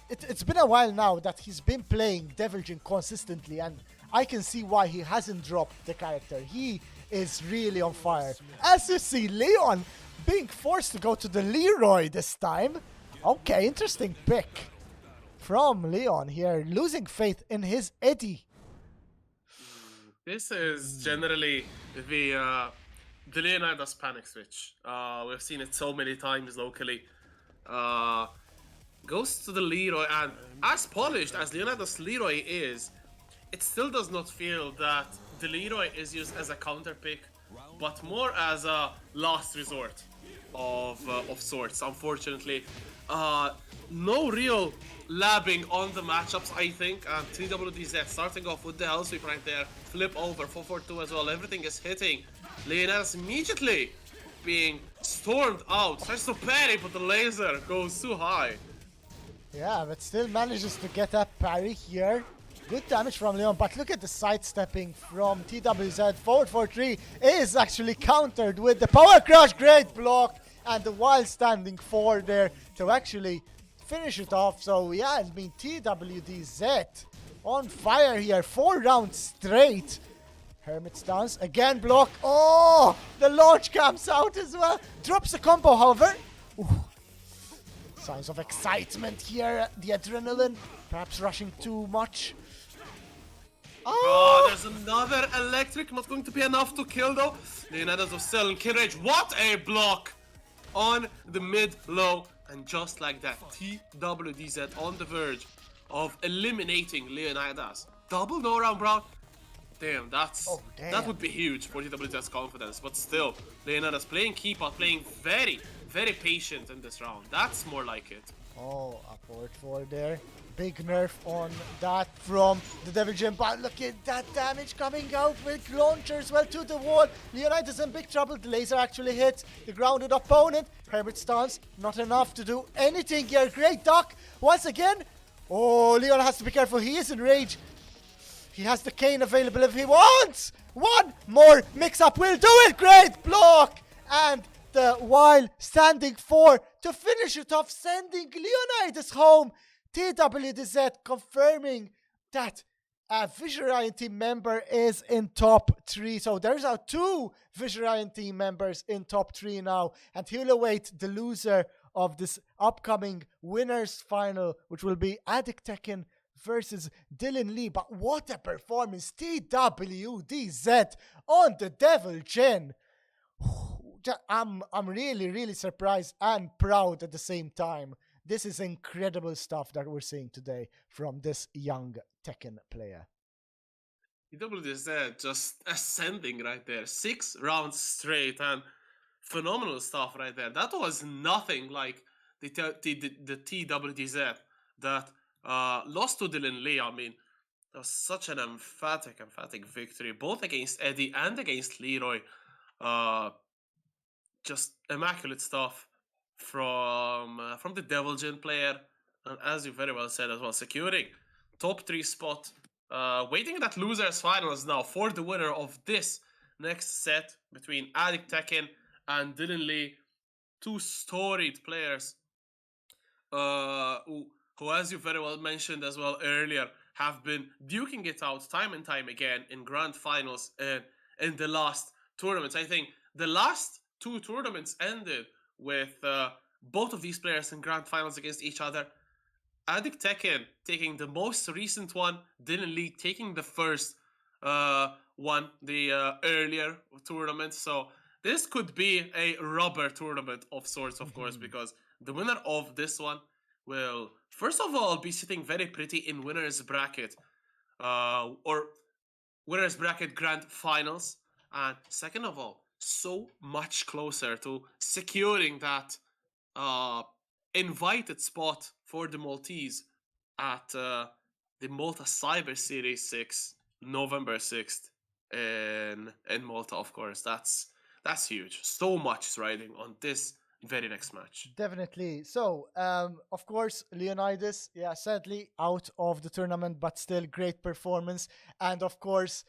It's been a while now that he's been playing Devil Gen consistently, and I can see why he hasn't dropped the character. He is really on fire. As you see, Leon being forced to go to the Leroy this time. Okay, interesting pick from Leon here, losing faith in his Eddie. This is generally the Lyonidas panic switch. We've seen it so many times locally. Goes to the Leroy, and as polished as Lyonidas Leroy is, it still does not feel that the Leroy is used as a counter pick, but more as a last resort of sorts, unfortunately. No real labbing on the matchups, I think, and TWDZ starting off with the hell sweep right there, flip over, 4-4-2 as well, everything is hitting. Lyonidas immediately being stormed out, tries to parry, but the laser goes too high. Yeah, but still manages to get a parry here. Good damage from Leon, but look at the sidestepping from TWZ. Forward 4-3 is actually countered with the power crush, great block, and the wild standing 4 there to actually finish it off. So yeah, I mean, TWDZ on fire here, 4 rounds straight. Hermit stance, again block. Oh, the launch comes out as well. Drops the combo, however. Ooh. Signs of excitement here, the adrenaline, perhaps rushing too much. Oh, there's another electric, not going to be enough to kill though. Lyonidas was still in kill range. What a block on the mid-low, and just like that, TWDZ on the verge of eliminating Lyonidas. Double no round Brown. Damn, that would be huge for TWDZ's confidence, but still, Lyonidas playing keep out, playing very, very patient in this round. That's more like it. Oh, a forward 4 there. Big nerf on that from the Devil Gym, but look at that damage coming out with launchers well to the wall. Lyonidas in big trouble. The laser actually hits the grounded opponent. Hermit stance, not enough to do anything here. Great duck once again. Oh, Leon has to be careful. He is in rage. He has the cane available if he wants. One more mix-up will do it. Great block. And the while standing 4 to finish it off, sending Lyonidas home. TWDZ confirming that a Visualion team member is in top 3. So there's our 2 Visualion team members in top 3 now. And he'll await the loser of this upcoming winners final, which will be Addicttekken versus Dylan Lee. But what a performance, TWDZ on the Devil Gen. I'm really, really surprised and proud at the same time. This is incredible stuff that we're seeing today from this young Tekken player. TWDZ just ascending right there. 6 rounds straight and phenomenal stuff right there. That was nothing like the TWDZ that lost to Dylan Lee. I mean, that was such an emphatic victory, both against Eddie and against Leroy. Just immaculate stuff from the Devil Gen player, and as you very well said as well, securing top 3 spot, waiting in that losers finals now for the winner of this next set between Addicttekken and Dylan Lee, 2 storied players who, as you very well mentioned as well earlier, have been duking it out time and time again in grand finals and in the last tournaments. I think the last 2 tournaments ended with both of these players in grand finals against each other. Addicttekken taking the most recent one, Dylan Lee taking the first one, the earlier tournament. So this could be a rubber tournament of sorts, of course, because the winner of this one will, first of all, be sitting very pretty in winner's bracket, or winner's bracket grand finals, and second of all, so much closer to securing that invited spot for the Maltese at the Malta Cyber Series 6, November 6th in Malta, of course. That's huge. So much is riding on this very next match. Definitely. So, of course, Lyonidas, yeah, sadly out of the tournament, but still great performance. And of course,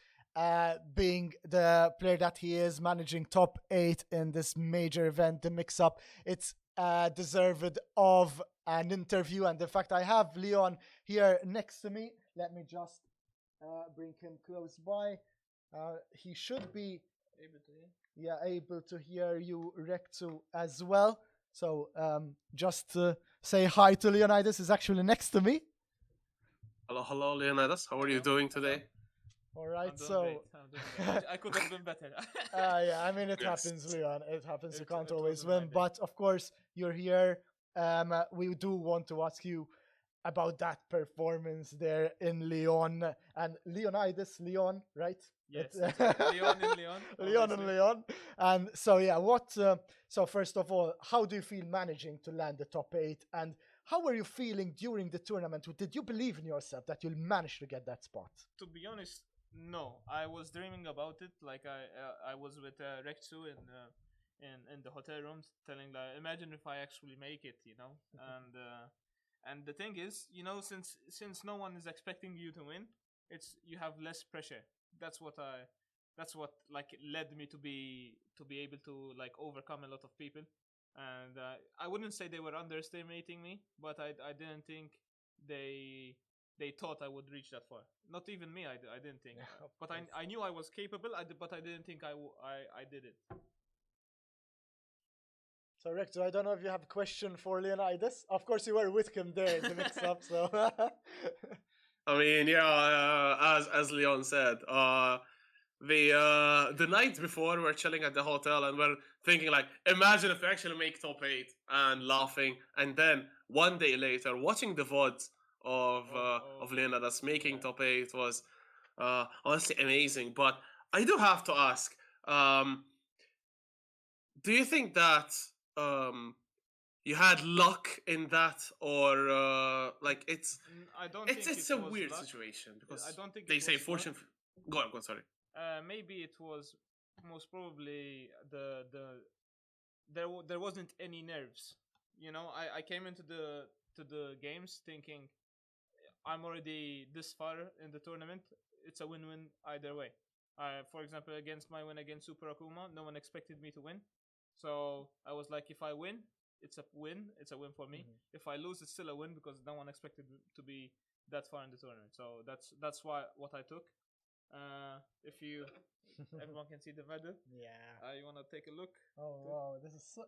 being the player that he is, managing top 8 in this major event, the mix-up, it's deserved of an interview. And in fact, I have Leon here next to me. Let me just bring him close by. He should be able to hear you, Rectu, as well. So just say hi to Lyonidas, is actually next to me. Hello, Lyonidas. How are you doing today? All right, I'm doing so great. I'm doing great. I could have been better. yeah, I mean it Yes. happens, Leon. It happens. You can't It always wasn't my win, day. but of course you're here. We do want to ask you about that performance there in Lyon and Leon, right? Yes, exactly. Leon and Leon. Leon and obviously. Leon. And so yeah, what? So first of all, how do you feel managing to land the top 8? And how were you feeling during the tournament? Did you believe in yourself that you'll manage to get that spot? To be honest, no. I was dreaming about it. Like I was with Rektu in the hotel rooms, telling like, imagine if I actually make it, you know. And the thing is, you know, since no one is expecting you to win, you have less pressure. That's what like led me to be able to like overcome a lot of people. And I wouldn't say they were underestimating me, but I didn't think they thought I would reach that far. Not even me. I didn't think. But I knew I was capable. But I didn't think I did it. So Rector, I don't know if you have a question for Leonidas. Of course, you were with him there in the mix-up, so. I mean, yeah, as Leon said, the night before we're chilling at the hotel and we're thinking like, imagine if we actually make top 8 and laughing, and then one day later watching the VODs of Leonidas making top 8 was honestly amazing. But I do have to ask, do you think that you had luck in that, or like I don't it's think it's it a was weird luck. situation because I don't think they it say was fortune. luck. Go on, sorry. Maybe it was most probably there wasn't any nerves. You know, I came into the games thinking I'm already this far in the tournament. It's a win-win either way. For example, against my win against Super Akuma, no one expected me to win. So I was like, if I win, it's a win. It's a win for me. Mm-hmm. If I lose, it's still a win because no one expected to be that far in the tournament. So that's why what I took. If you everyone can see the medal. Yeah. You wanna take a look? Oh wow, this is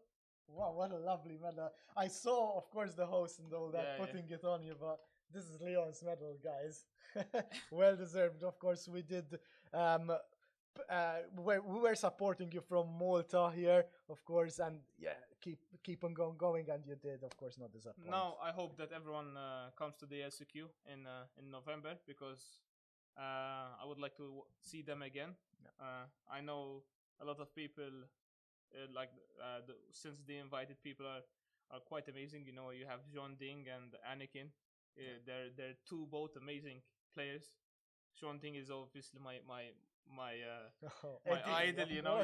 wow, what a lovely medal. I saw, of course, the host and all that putting it on you, but this is Leon's medal, guys. Well deserved. Of course, we did. We were supporting you from Malta here, of course, and yeah, keep on going, and you did, of course, not disappoint. Now I hope that everyone comes to the LCQ in November because I would like to see them again. Yeah. I know a lot of people since the invited people are quite amazing. You know, you have John Ding and Anakin. They're both amazing players. Sean Ding is obviously my idol, you know,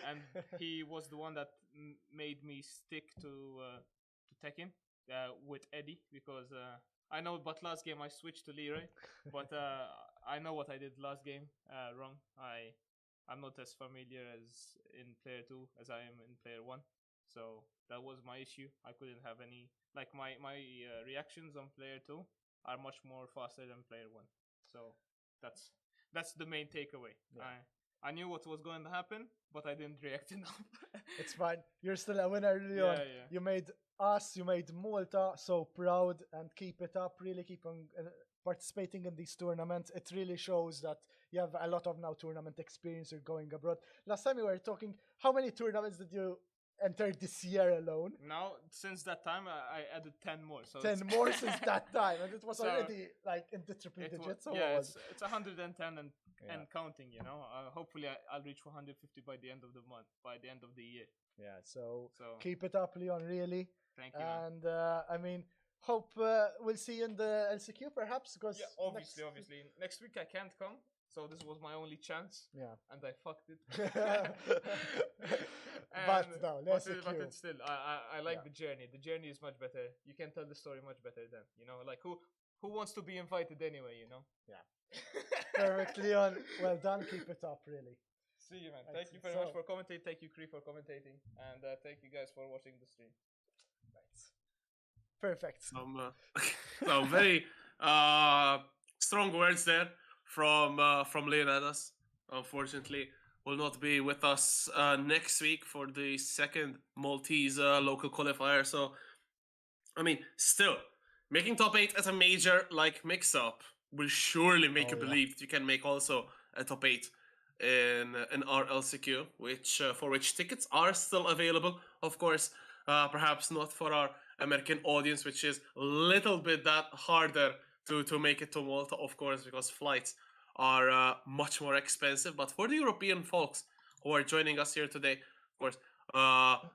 and he was the one that made me stick to Tekken with Eddie because I know, but last game I switched to Leroy, but I know what I did last game wrong. I'm not as familiar as in player 2 as I am in player 1, so that was my issue. I couldn't have any like my reactions on player 2 are much more faster than player 1, so that's the main takeaway. Yeah. I knew what was going to happen, but I didn't react enough. It's fine. You're still a winner, Leon. Yeah. You made us, you made Malta so proud, and keep it up. Really keep on participating in these tournaments. It really shows that you have a lot of now tournament experience. You're going abroad. Last time we were talking, how many tournaments did you enter this year alone? Now, since that time, I added 10 more. So 10 more since that time, and it was already like in the triple digits. It's 110 and counting. You know, hopefully I'll reach 150 by the end of the month, by the end of the year. Yeah. So keep it up, Leon. Really. Thank you. And I mean, hope we'll see you in the LCQ perhaps. Because obviously, next week I can't come. So this was my only chance. Yeah. And I fucked it. But no, let's but secure. it's still, I like Yeah. the journey. The journey is much better. You can tell the story much better than, like who wants to be invited anyway, Yeah. Perfect, Leon. Well done. Keep it up, really. See you, man. Right, Thank you very much so- for commentating. Thank you, Kree, for commentating. And thank you guys for watching the stream. Perfect. Some very strong words there from Lyonidas. Unfortunately, will not be with us next week for the second Maltese local qualifier. So, I mean, still making top 8 at a major like mix-up will surely make you yeah. believe that you can make also a top 8 in our LCQ, which for which tickets are still available. Of course, perhaps not for our American audience, which is a little bit that harder to make it to Malta, of course, because flights are much more expensive. But for the European folks who are joining us here today, of course,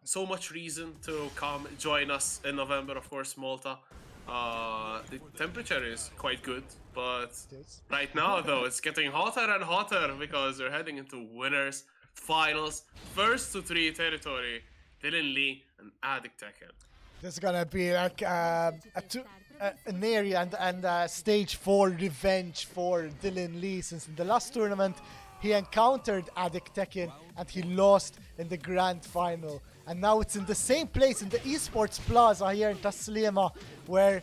so much reason to come join us in November. Of course, Malta. The temperature is quite good, but right now though it's getting hotter and hotter because we're heading into winners finals, first to 3 territory. Dylan Lee and Addicttekken. This is gonna be like an area and stage 4 revenge for Dylan Lee, since in the last tournament he encountered Addicttekken and he lost in the grand final. And now it's in the same place in the Esports Plaza here in Taslima, where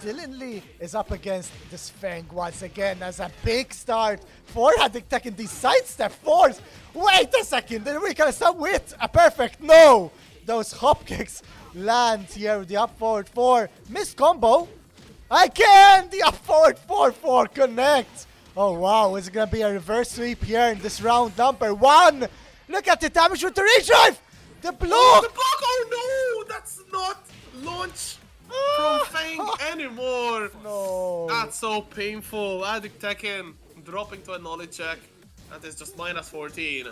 Dylan Lee is up against this Feng once again as a big start for Addicttekken. These sidestep fours. Wait a second, then we can start with a perfect no. Those hop kicks land here with the up forward 4. Missed combo. Again, the up forward 4-4 connects. Oh wow, is it gonna be a reverse sweep here in this round number 1? Look at the damage with the redrive. The block! The block! Oh no! That's not launch from Fang anymore! No. That's so painful. Addicttekken dropping to a knowledge check. That is just minus 14.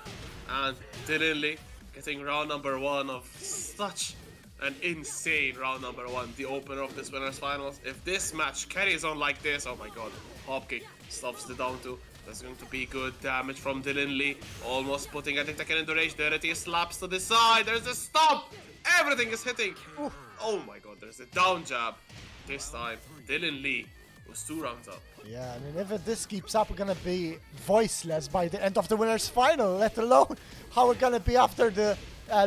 And Dylan Lee getting round number 1 of such an insane round number 1. The opener of this winners finals. If this match carries on like this, oh my god. Hop kick stops the down 2. That's going to be good damage from Dylan Lee. Almost putting Addicttekken into rage. There it is. Slaps to the side. There's a stop. Everything is hitting. Oof. Oh my god. There's a down jab. This time, Dylan Lee was 2 rounds up. Yeah, I mean, if this keeps up, we're gonna be voiceless by the end of the winners final, let alone how we're gonna be after the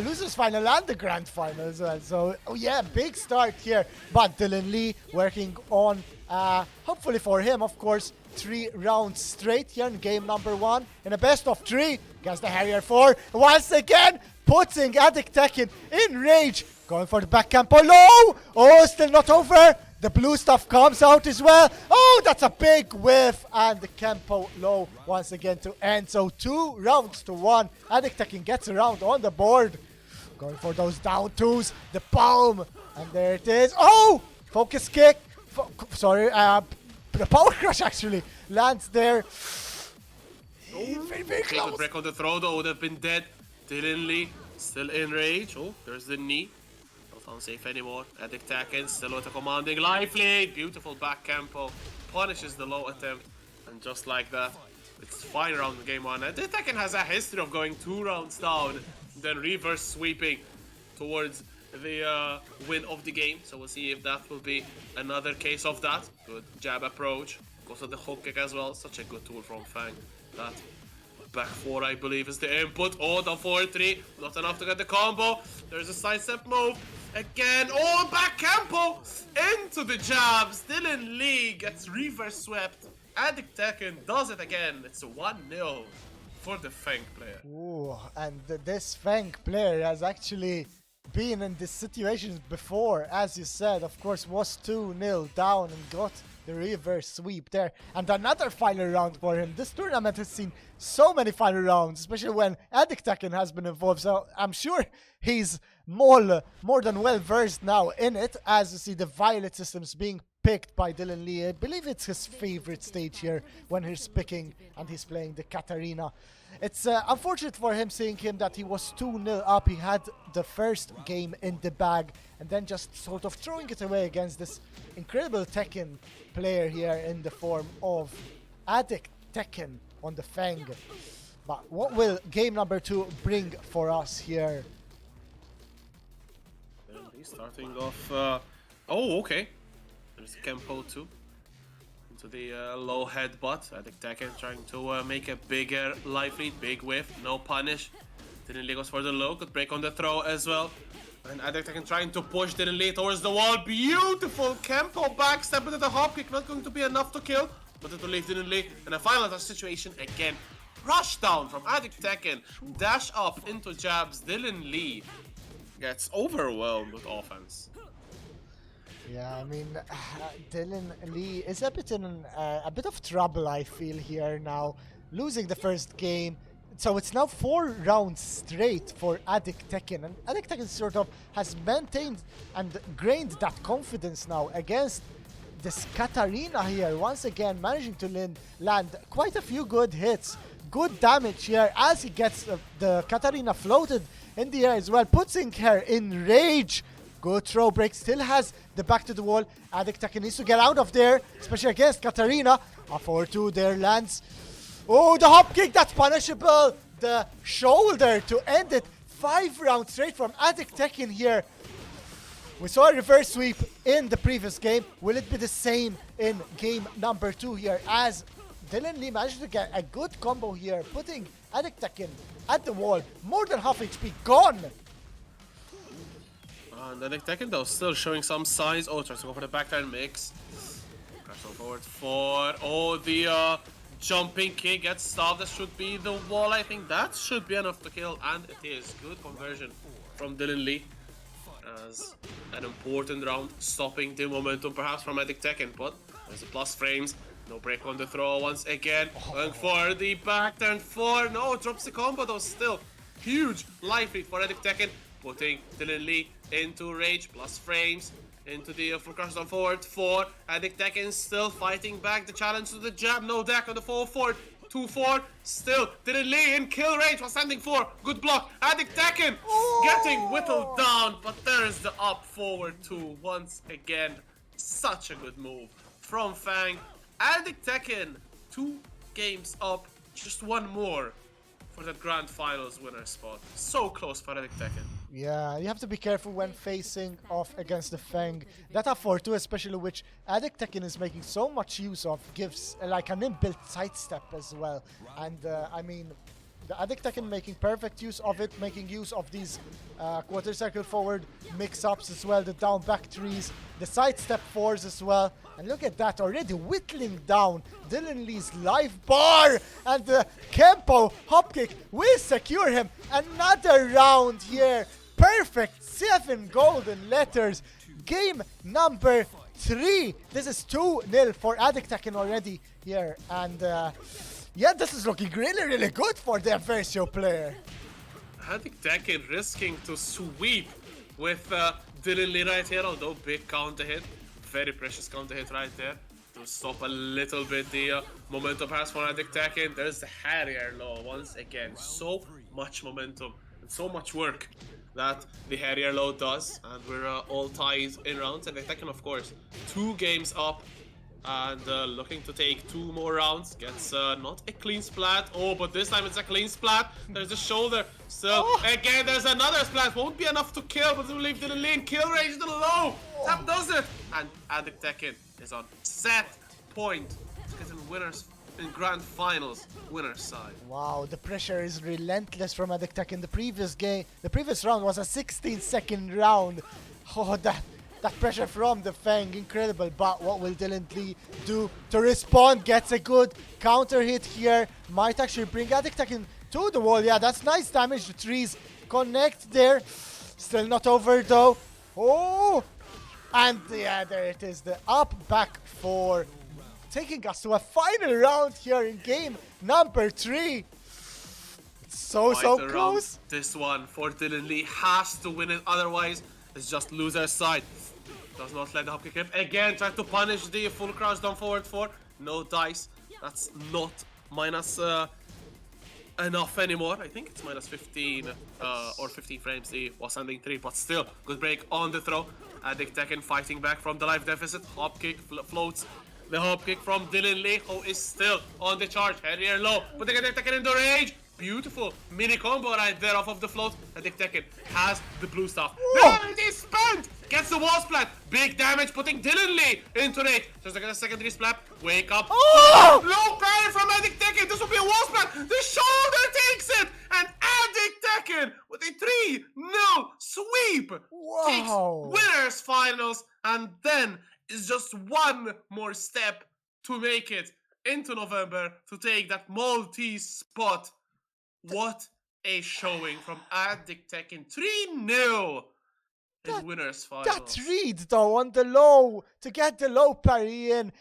losers final and the grand final as well. So, oh yeah, big start here. But Dylan Lee working on, hopefully for him, of course, 3 rounds straight here in game number 1. In a best of 3 against the Harrier 4. Once again, putting Addicttekken in rage. Going for the back campo low. Oh, still not over. The blue stuff comes out as well. Oh, that's a big whiff. And the campo low once again to end. So 2 rounds to 1. Addicttekken gets around on the board. Going for those down 2s. The palm. And there it is. Oh, focus kick. The power crush actually lands there. Very, very Take close. the break on the throw though, would have been dead. Dylan Lee still in rage. Oh, there's the knee. Not unsafe anymore. Addicttekken still with a commanding life lead. Beautiful back campo. Punishes the low attempt. And just like that, it's fine round in game 1. Addicttekken has a history of going 2 rounds down, then reverse sweeping towards the win of the game. So we'll see if that will be another case of that. Good jab approach. Goes to the hook kick as well. Such a good tool from Fang. That back 4, I believe, is the input. Oh, the 4-3. Not enough to get the combo. There's a sidestep move. Again. Oh, back campo. Into the jabs. Dylan Lee gets reverse swept. Addicttekken does it again. It's a 1-0 for the Fang player. Ooh, and this Fang player has actually been in this situation before. As you said, of course, was 2-0 down and got the reverse sweep there. And another final round for him. This tournament has seen so many final rounds, especially when Addicttekken has been involved. So I'm sure he's more than well versed now in it, as you see the violet systems being picked by Dylan Lee. I believe it's his favorite stage here when he's picking and he's playing the Katarina. It's unfortunate for him, seeing him that he was 2-0 up. He had the first game in the bag and then just sort of throwing it away against this incredible Tekken player here in the form of Addicttekken on the Fang. But what will game number 2 bring for us here? And he's starting off. Oh, okay. There's Kempo too. Into the low headbutt. Addicttekken trying to make a bigger life lead. Big whiff. No punish. Didn't goes for the low. Good break on the throw as well. And Addicttekken trying to push Didn't towards the wall. Beautiful Kempo backstep into the hop kick. Not going to be enough to kill. But it will leave Didn't. And a final touch situation again. Rush down from Addicttekken. Dash up into jabs. Dylan Lee gets overwhelmed with offense. Yeah, I mean, Dylan Lee is a bit in a bit of trouble, I feel, here now. Losing the first game. So it's now 4 rounds straight for Addicttekken. And Addicttekken sort of has maintained and gained that confidence now against this Katarina here. Once again, managing to land quite a few good hits. Good damage here as he gets the Katarina floated in the air as well, putting her in rage. Good throw break, still has the back to the wall. Addicttekken needs to get out of there, especially against Katarina. A 4-2 there lands. Oh, the hop kick, that's punishable. The shoulder to end it. 5 rounds straight from Addicttekken here. We saw a reverse sweep in the previous game. Will it be the same in game number 2 here as Dylan Lee managed to get a good combo here, putting Addicttekken at the wall. More than half HP gone. And Addicttekken though still showing some signs. Oh, tries to go for the backline mix. Crash on forward 4. Oh, the jumping kick gets stopped. That should be the wall. I think that should be enough to kill. And it is. Good conversion from Dylan Lee. As an important round, stopping the momentum perhaps from Addicttekken. But there's a plus frames. No break on the throw once again. Going for the back turn 4. No, drops the combo though still. Huge life lead for Addicttekken. Putting Dylan Lee into rage. Plus frames. Into the full crash down forward 4. Addicttekken still fighting back the challenge to the jab. No deck on the 4-4. 2-4. Still Dylan Lee in kill range while standing 4. Good block. Addicttekken getting whittled down. But there's the up forward 2 once again. Such a good move from Fang. Addicttekken 2 games up, just 1 more for that grand finals winner spot. So close for Addicttekken. Yeah, you have to be careful when facing off against the Fang. That up 4-2 especially, which Addicttekken is making so much use of, gives like an inbuilt sidestep as well. And I mean, the Addicttekken making perfect use of it, making use of these quarter circle forward mix-ups as well, the down back threes, the sidestep 4s as well. And look at that, already whittling down Dylan Lee's life bar, and the Kempo hop kick will secure him another round here. Perfect 7 golden letters. Game number 3. This is 2-0 for Addicttekken already here, and yeah, this is looking really, really good for the Versio player. Addicttekken risking to sweep with Dylan Lee right here, although big counter hit. Very precious counter hit right there to stop a little bit the momentum pass for Addicttekken. There's the Harrier low once again. So much momentum and so much work that the Harrier low does, and we're all tied in rounds. And Addicttekken, of course, 2 games up and looking to take 2 more rounds. Gets not a clean splat. Oh, but this time it's a clean splat. There's a shoulder. Still, again, there's another splat. Won't be enough to kill, but it will leave Dylan Lee in kill range to the low. That does it. And Addicttekken is on set point. Getting winners in grand finals, winner's side. Wow, the pressure is relentless from Addicttekken. The previous round was a 16-second round. Oh, that pressure from the Fang, incredible. But what will Dylan Lee do to respond? Gets a good counter hit here. Might actually bring Addicttekken to the wall. Yeah, that's nice damage. The trees connect there. Still not over though. Oh! And yeah, there it is. The up back 4. Taking us to a final round here in game number 3. So close. This one for Dylan Lee has to win it. Otherwise, it's just loser's side. Does not let the hop kick him. Again, trying to punish the full crouch down forward 4. No dice. That's not minus enough anymore. I think it's minus 15 or 15 frames. He was sending 3, but still, good break on the throw. Addicttekken fighting back from the life deficit. Hop kick floats. The hop kick from Dylan Lee, who is still on the charge. Harrier low, putting Addicttekken in the range. Beautiful mini combo right there off of the float. Addicttekken has the blue stuff. Whoa. There it is spent! Gets the wall splat. Big damage, putting Dylan Lee into rage. Just like a secondary splat. Wake up. Oh! Low parry from Addicttekken. This will be a wall splat. The shoulder takes it. And Addicttekken with a 3-0 sweep. Wow. Takes winners finals. And then is just one more step to make it into November to take that Maltese spot. What a showing from Addicttekken. 3-0 in winners finals. That read though on the low to get the low parry in,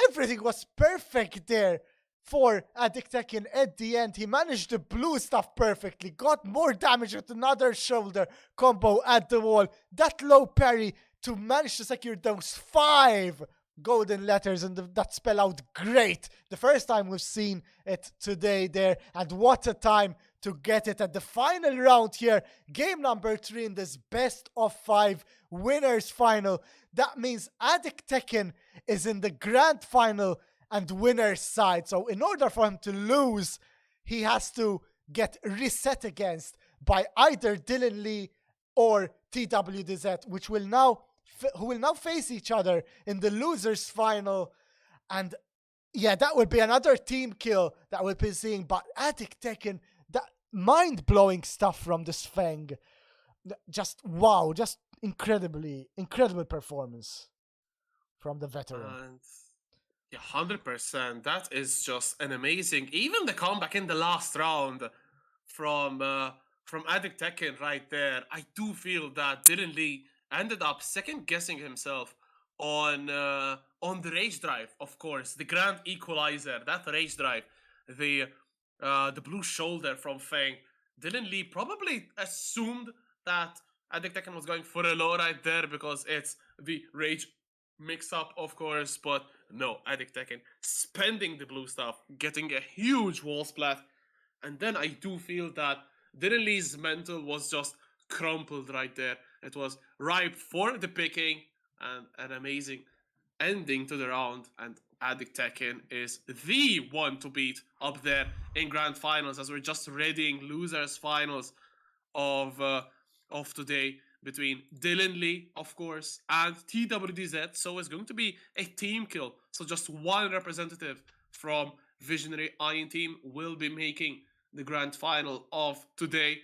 everything was perfect there for Addicttekken at the end. He managed the blue stuff perfectly, got more damage with another shoulder combo at the wall. That low parry to manage to secure those 5 golden letters and that spell out great. The first time we've seen it today there, and what a time to get it at the final round here. Game number 3 in this best of 5 winners final. That means Addicttekken is in the grand final and winner's side. So in order for him to lose, he has to get reset against by either Dylan Lee or TWDZ, which will now who will now face each other in the losers final. And yeah, that would be another team kill that we'll be seeing. But Addicttekken, that mind-blowing stuff from this Feng. Just wow, just incredible performance from the veteran. And yeah, 100%. That is just an amazing. Even the comeback in the last round from Addicttekken right there. I do feel that Dylan Lee ended up second guessing himself on the rage drive, of course, the grand equalizer, that rage drive, the blue shoulder from Feng. Dylan Lee probably assumed that Addicttekken was going for a low right there because it's the rage mix-up, of course, but no, Addicttekken spending the blue stuff, getting a huge wall splat, and then I do feel that Dylan Lee's mental was just crumpled right there. It was ripe for the picking and an amazing ending to the round. And Addicttekken is the one to beat up there in grand finals, as we're just readying losers finals of today between Dylan Lee, of course, and TWDZ. So it's going to be a team kill. So just one representative from Visionary Iron Team will be making the grand final of today.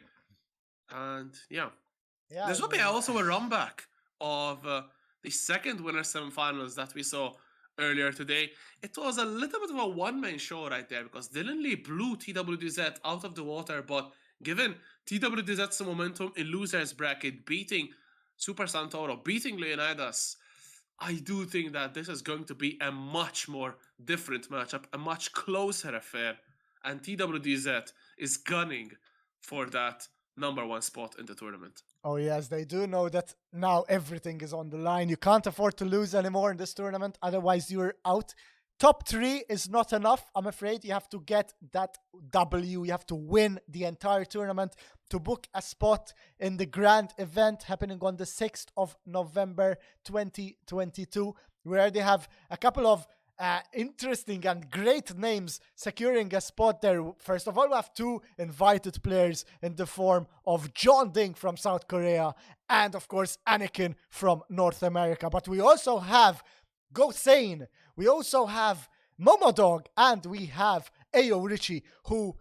And yeah, this will be also a run back of the second winner semifinals that we saw earlier today. It was a little bit of a one-man show right there because Dylan Lee blew TWDZ out of the water, but given TWDZ's momentum in losers bracket, beating Super Santoro, beating Lyonidas, I do think that this is going to be a much more different matchup, a much closer affair, and TWDZ is gunning for that #1 spot in the tournament. Oh yes, they do know that now everything is on the line. You can't afford to lose anymore in this tournament, otherwise you're out. Top 3 is not enough, I'm afraid. You have to get that W. You have to win the entire tournament to book a spot in the grand event happening on the 6th of November 2022, where they have a couple of interesting and great names securing a spot there. First of all, we have 2 invited players in the form of John Ding from South Korea and, of course, Anakin from North America. But we also have Go Sane, we also have Momodog, and we have Ayo Richie, who,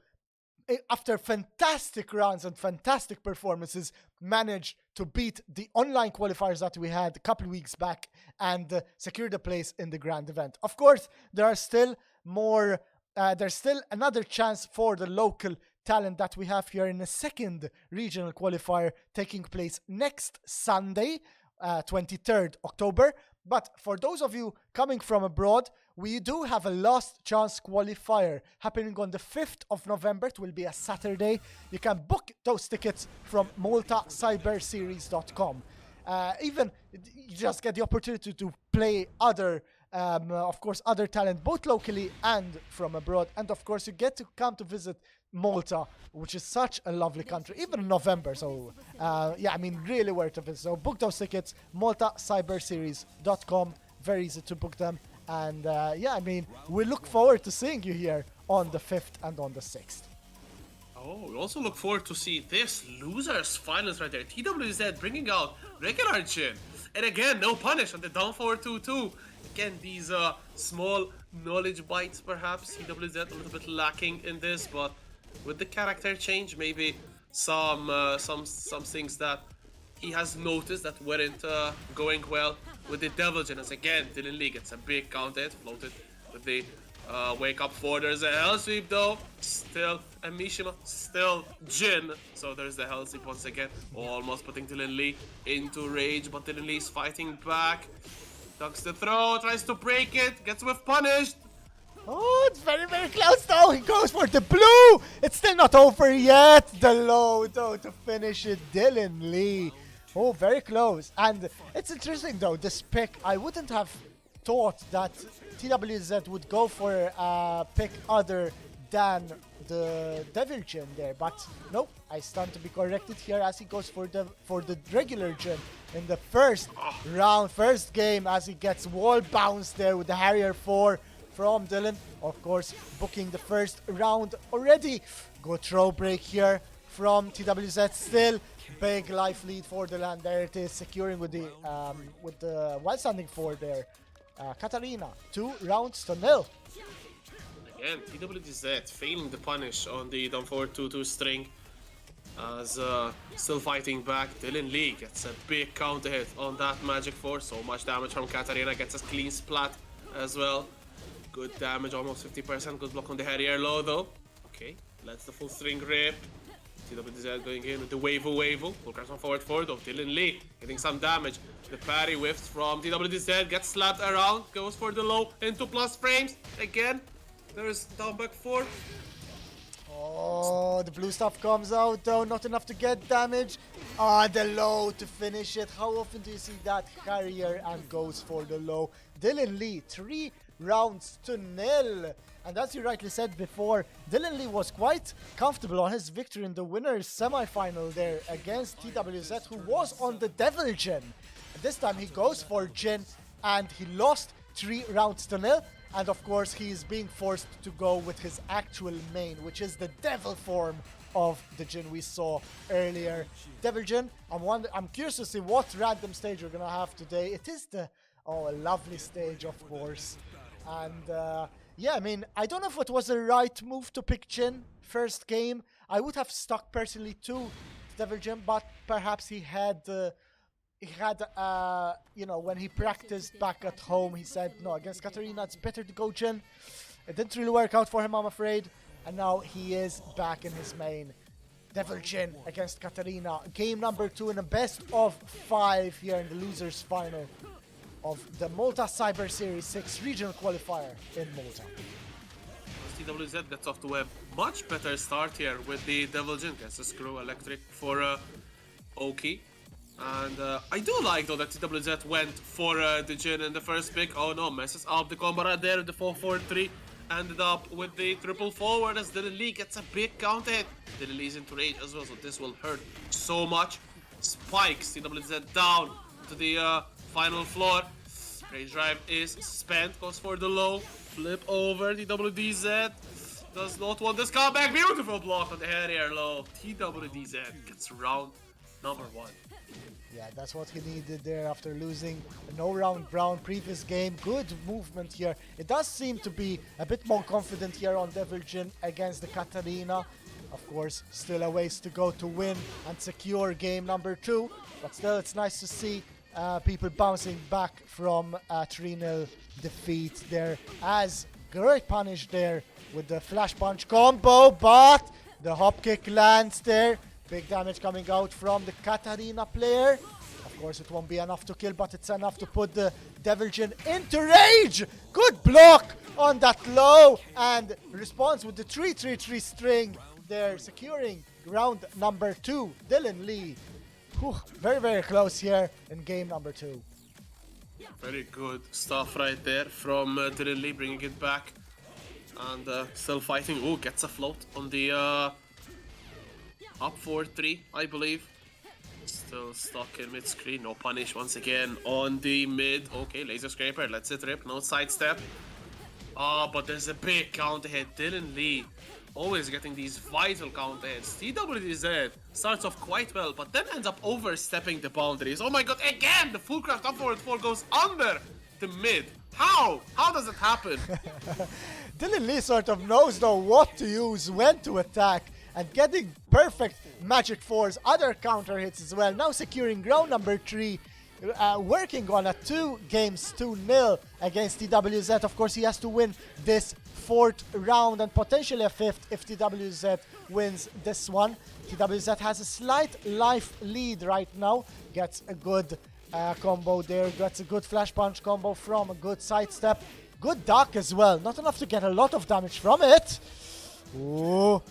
after fantastic rounds and fantastic performances, managed to beat the online qualifiers that we had a couple weeks back and secured a place in the grand event. Of course, there are still more. There's still another chance for the local talent that we have here in a second regional qualifier taking place next Sunday, 23rd October. But for those of you coming from abroad, we do have a last chance qualifier happening on the 5th of November. It will be a Saturday. You can book those tickets from MaltaCyberSeries.com. Even you just get the opportunity to play other, of course, other talent, both locally and from abroad. And of course, you get to come to visit Malta, which is such a lovely country, even in November. So yeah, I mean, really worth it. So book those tickets, MaltaCyberSeries.com. Very easy to book them. And yeah, I mean, we look forward to seeing you here on the 5th and on the 6th. Oh, we also look forward to see this losers finals right there. TWDZ bringing out regular Jin. And again, no punish on the down forward 2-2. Again, these small knowledge bites perhaps. TWDZ a little bit lacking in this, but with the character change, maybe some things that he has noticed that weren't going well with the Devil Jin. As again, Dylan Lee gets a big count hit, floated with the wake up 4. There's a hell sweep though. Still a Mishima, still Jin. So there's the hell sweep once again. Almost putting Dylan Lee into rage, but Dylan Lee's fighting back. Ducks the throw, tries to break it, gets whiff punished. Oh, it's very, very close though. He goes for the blue. It's still not over yet. The low though to finish it. Dylan Lee. Oh, very close. And it's interesting though, this pick, I wouldn't have thought that TWZ would go for a pick other than the Devil Jin there, but no, I stand to be corrected here as he goes for the regular Jin in the first round, first game, as he gets wall bounced there with the Harrier 4 from Dylan. Of course, booking the first round already. Good throw break here from TWZ. Still big life lead for Dylan. There it is, securing with the while standing 4 there. Katarina, 2 rounds to 0. Again, TWDZ failing the punish on the down forward 2-2 string. As still fighting back. Dylan Lee gets a big counter hit on that Magic 4. So much damage from Katarina. Gets a clean splat as well. Good damage, almost 50%. Good block on the Harrier low though. Okay, lets the full string rip. TWDZ going in with the Wavoo. Full crash on forward 4 though. Dylan Lee getting some damage. The parry whiffs from TWDZ. Gets slapped around. Goes for the low into plus frames. Again, there's down back 4. Oh, the blue stuff comes out though, not enough to get damage. Ah, the low to finish it. How often do you see that Harrier and goes for the low? Dylan Lee, 3 rounds to 0. And as you rightly said before, Dylan Lee was quite comfortable on his victory in the winners semi-final there against TWZ, who was on the Devil Jin. This time he goes for Jin and he lost 3 rounds to 0. And of course, he is being forced to go with his actual main, which is the Devil form of the Jin we saw earlier. Devil Jin, I'm curious to see what random stage we're gonna have today. It is a lovely stage, of course. And yeah, I mean, I don't know if it was the right move to pick Jin first game. I would have stuck personally to Devil Jin, but perhaps he had, you know, when he practiced back at home, he said, no, against Katarina, it's better to go Jin. It didn't really work out for him, I'm afraid. And now he is back in his main. Devil Jin against Katarina. Game number 2 in a best of 5 here in the losers final of the Malta Cyber Series 6 regional qualifier in Malta. TWZ gets off to a much better start here with the Devil Jin. Gets a screw electric for Oki. And I do like though that TWZ went for the Jin in the first pick. Oh no, messes up the combo right there with the 4-4-3. Ended up with the triple forward as Dylan Lee gets a big count hit. Dylan Lee's into rage as well, so this will hurt so much. Spikes TWZ down to the final floor. Rage drive is spent, goes for the low. Flip over, TWDZ does not want this comeback. Beautiful block on the Harrier low. TWDZ gets round number 1. Yeah, that's what he needed there after losing a no-round Brown previous game. Good movement here. It does seem to be a bit more confident here on Devil Jin against the Katarina. Of course, still a ways to go to win and secure game number 2. But still, it's nice to see people bouncing back from a 3-0 defeat there. As great punish there with the flash punch combo, but the hop kick lands there. Big damage coming out from the Katarina player. Of course, it won't be enough to kill, but it's enough to put the Devil Jin into rage. Good block on that low and response with the 3-3-3 string there, securing round number 2. Dylan Lee. Whew, very, very close here in game number 2. Very good stuff right there from Dylan Lee, bringing it back. And still fighting. Oh, gets a float on the up 4-3, I believe. Still stuck in mid-screen. No punish once again on the mid. Okay, laser scraper. Let's it rip. No sidestep. Oh, but there's a big counter hit. Dylan Lee always getting these vital counter hits. TWDZ starts off quite well, but then ends up overstepping the boundaries. Oh my god, again! The full craft up forward 4 goes under the mid. How? How does it happen? Dylan Lee sort of knows though what to use, when to attack, and getting perfect magic fours, other counter hits as well. Now securing ground number 3, working on a 2 games 2-0 against TWZ. Of course, he has to win this 4th round and potentially a 5th if TWZ wins this one. TWZ has a slight life lead right now, gets a good combo there, gets a good flash punch combo from a good sidestep. Good duck as well, not enough to get a lot of damage from it. Ooh,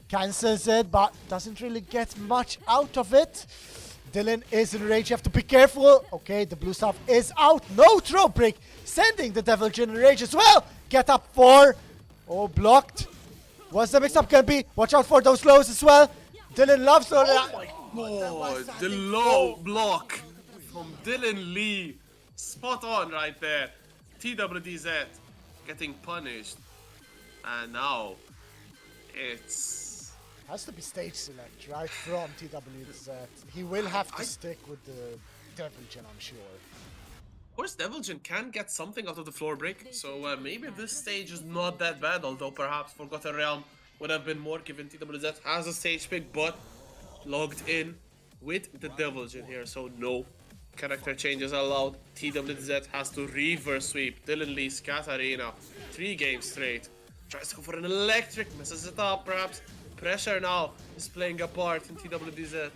cancels it, but doesn't really get much out of it. Dylan is in rage, you have to be careful. Okay, the blue stuff is out, no throw break, sending the Devil Jin in rage as well. Get up 4, oh, blocked. What's the mix-up gonna be? Watch out for those lows as well. Dylan loves those. Oh, the low block from Dylan Lee. Spot on right there. TWDZ getting punished. And now it's... Has to be stage select, right, from TWZ. He will have to stick with the Devil Jin, I'm sure. Of course, Devil Jin can get something out of the floor break, so maybe this stage is not that bad, although perhaps Forgotten Realm would have been more given TWZ has a stage pick, but logged in with the Devil Jin here, so no character changes allowed. TWZ has to reverse sweep Dylan Lee's Katarina 3 games straight. Tries to go for an electric, messes it up perhaps. Pressure now is playing a part in TWDZ.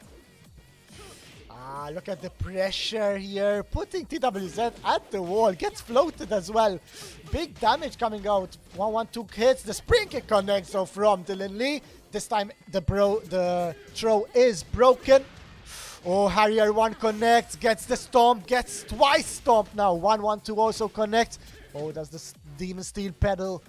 Ah, look at the pressure here, putting TWZ at the wall, gets floated as well. Big damage coming out, 1-1-2 hits, the spring kick connects though from Dylan Lee. This time the throw is broken. Oh, Harrier 1 connects, gets the stomp, gets twice stomped now. 1-1-2 also connects. Oh, does the Demon Steel pedal.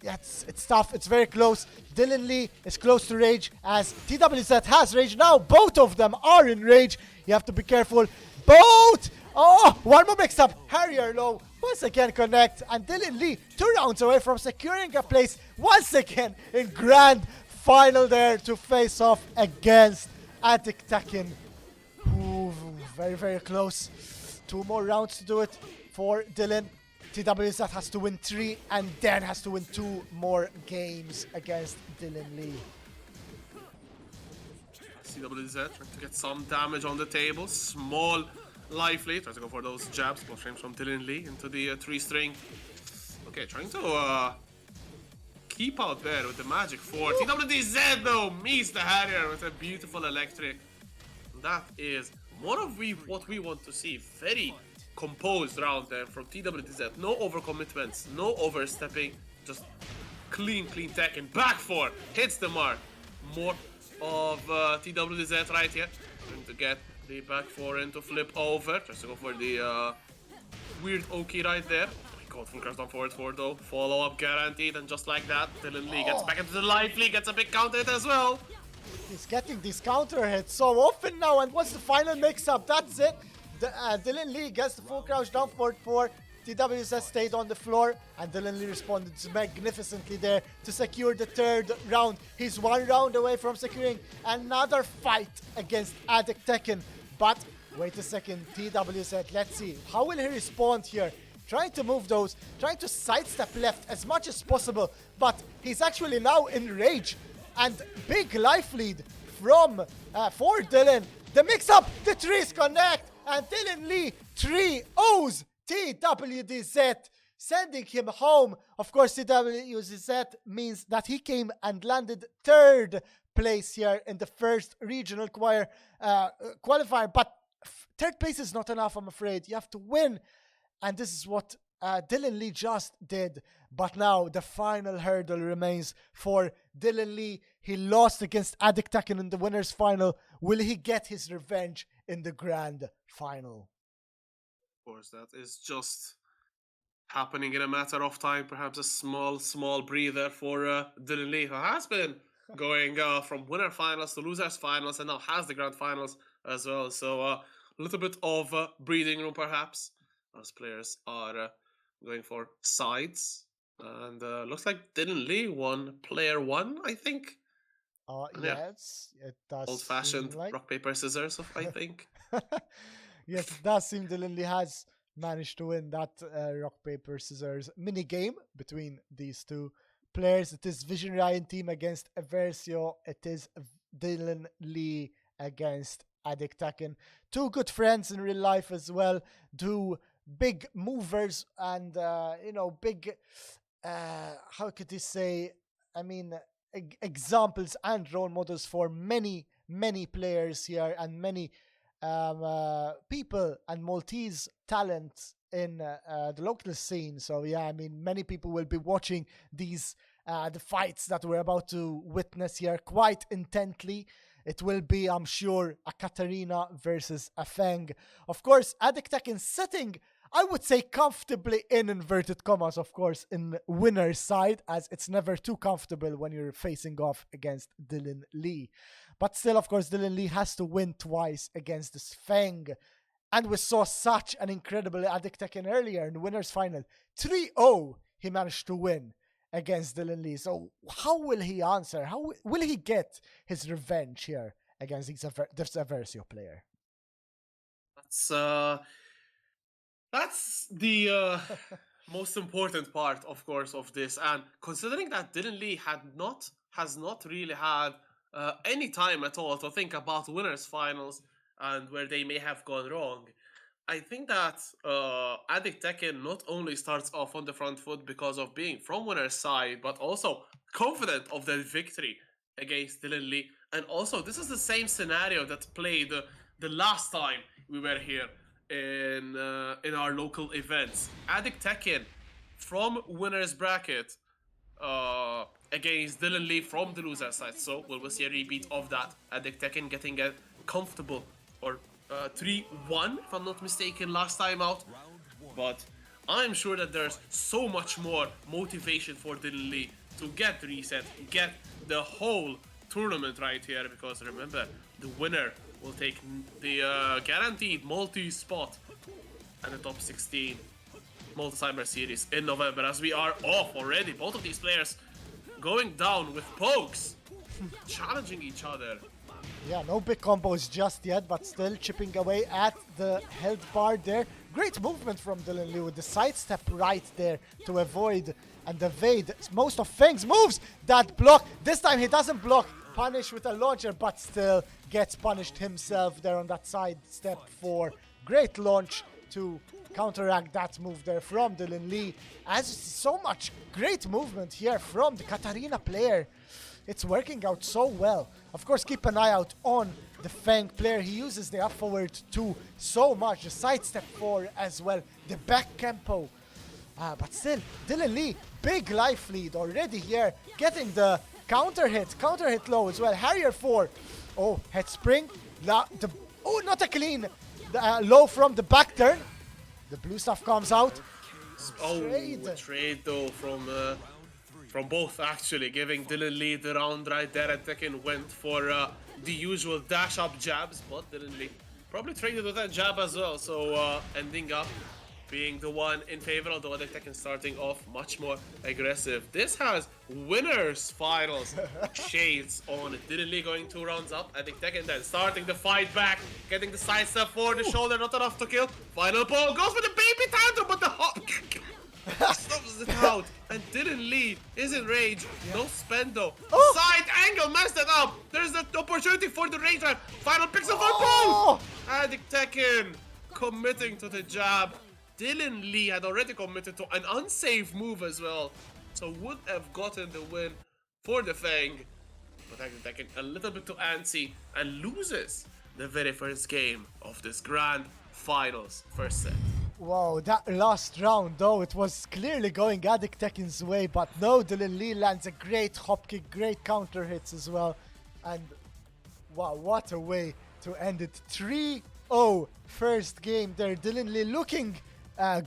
It's tough, it's very close. Dylan Lee is close to rage as TWZ has rage now. Both of them are in rage. You have to be careful. Both! Oh, one more mix up. Harrier low. Once again connect. And Dylan Lee 2 rounds away from securing a place once again in grand final there to face off against Addicttekken. Ooh, very, very close. 2 more rounds to do it for Dylan. TWZ has to win 3 and then has to win 2 more games against Dylan Lee. TWZ trying to get some damage on the table. Small life lead. Tries to go for those jabs. Both frames from Dylan Lee into the 3-string. Okay, trying to keep out there with the magic 4. TWDZ though meets the Harrier with a beautiful electric. That is more of what we want to see. Very composed round there from TWDZ. No overcommitments, no overstepping, just clean Tekken. Back 4 hits the mark. More of TWDZ right here. Trying to get the back 4 into flip over. Tries to go for the weird Oki right there. Oh my god, full crash down forward 4 though. Follow up guaranteed, and just like that, Dylan Lee gets back into the life lead, gets a big counter hit as well. He's getting these counter hits so often now, and what's the final mix-up? That's it. Dylan Lee gets the full crouch down forward 4. TWZ stayed on the floor, and Dylan Lee responded magnificently there to secure the 3rd round. He's 1 round away from securing another fight against Addicttekken. But wait a second, TWZ, let's see. How will he respond here? Trying to move those, trying to sidestep left as much as possible, but he's actually now in rage. And big life lead from for Dylan. The mix-up, the 3s connect, and Dylan Lee 3-0s TWDZ, sending him home. Of course, TWDZ means that he came and landed 3rd place here in the 1st regional qualifier. But 3rd place is not enough, I'm afraid. You have to win. And this is what Dylan Lee just did. But now the final hurdle remains for Dylan Lee. He lost against Addicttekken in the winner's final. Will he get his revenge in the grand final? Of course, that is just happening in a matter of time. Perhaps a small breather for Dylan Lee, who has been going from winner finals to losers finals and now has the grand finals as well. So a little bit of breathing room perhaps, as players are going for sides And looks like Dylan Lee won player 1, I think. And yeah, Yes, it does seem old-fashioned like. rock, paper, scissors, I think. Yes, it does seem Dylan Lee has managed to win that rock, paper, scissors mini game between these two players. It is Vision Ryan team against Aversio. It is Dylan Lee against Addicttekken. Two good friends in real life as well. Two big movers and, big, how could you say, I mean, examples and role models for many, many players here and many people and Maltese talent in the local scene. So yeah, I mean, many people will be watching these the fights that we're about to witness here quite intently. It will be, I'm sure, a Katarina versus a Feng. Of course, Addicttekken sitting, I would say, comfortably in inverted commas, of course, in winner's side, as it's never too comfortable when you're facing off against Dylan Lee. But still, of course, Dylan Lee has to win twice against this Feng. And we saw such an incredible Addicttekken earlier in the winner's final. 3-0 he managed to win against Dylan Lee. So how will he answer? How will he get his revenge here against this Aversio player? That's the most important part, of course, of this. And considering that Dylan Lee has not really had any time at all to think about winners finals and where they may have gone wrong, I think that Addicttekken not only starts off on the front foot because of being from winner's side, but also confident of their victory against Dylan Lee. And also, this is the same scenario that played the last time we were here in our local events. Addicttekken from winner's bracket against Dylan Lee from the loser side. So we will see a repeat of that. Addicttekken getting a comfortable or 3-1, if I'm not mistaken, last time out. But I'm sure that there's so much more motivation for Dylan Lee to get reset, get the whole tournament right here, because remember, the winner will take the guaranteed multi spot at the top 16 Malta Cyber Series in November, as we are off already. Both of these players going down with pokes, challenging each other. Yeah, no big combos just yet, but still chipping away at the health bar there. Great movement from Dylan Lee with the sidestep right there to avoid and evade most of Feng's moves. That block, this time he doesn't block, punish with a launcher, but still gets punished himself there on that sidestep for great launch to counteract that move there from Dylan Lee. As you see, so much great movement here from the Katarina player. It's working out so well. Of course, keep an eye out on the Feng player. He uses the up forward 2 so much. The sidestep 4 as well. The back tempo. But still, Dylan Lee, big life lead already here. Getting the counter hit low as well. Harrier 4. Oh, head spring. Oh, not a clean. Low from the back turn. The blue stuff comes out. Trade though from both, actually, giving Dylan Lee the round right there. And Tekken went for the usual dash up jabs, but Dylan Lee probably traded with that jab as well. So ending up being the one in favor, although Tekken starting off much more aggressive. This has winners finals shades on it. Dylan Lee going 2 rounds up. Tekken then starting the fight back, getting the side step for the shoulder, not enough to kill. Final ball goes for the baby tantrum, but the hop stops it out. And Dylan Lee is in rage. No spend though. Side angle messed it up. There's the opportunity for the rage drive. Final picks up on both. Tekken committing to the jab. Dylan Lee had already committed to an unsafe move as well, so would have gotten the win for the Feng. But Tekken a little bit too antsy and loses the very first game of this grand finals first set. Wow, that last round though, it was clearly going Addicttekken's way, but no, Dylan Lee lands a great hop kick, great counter hits as well. And wow, what a way to end it. 3-0 first game there. Dylan Lee looking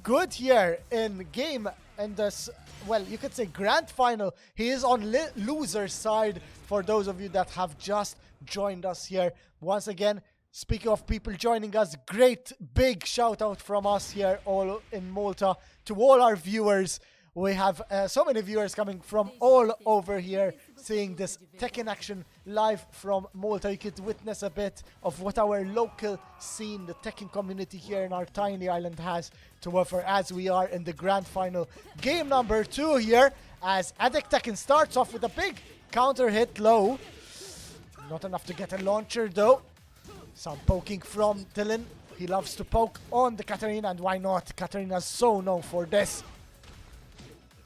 good here in game, and this, well, you could say grand final. He is on loser's side for those of you that have just joined us here. Once again, speaking of people joining us, great big shout out from us here all in Malta to all our viewers. We have so many viewers coming from all over here seeing this Tekken action live from Malta. You could witness a bit of what our local scene, the Tekken community here in our tiny island has to offer as we are in the grand final. Game number 2 here as Addicttekken starts off with a big counter hit low. Not enough to get a launcher though. Some poking from Dylan. He loves to poke on the Katarina, and why not? Katarina's so known for this.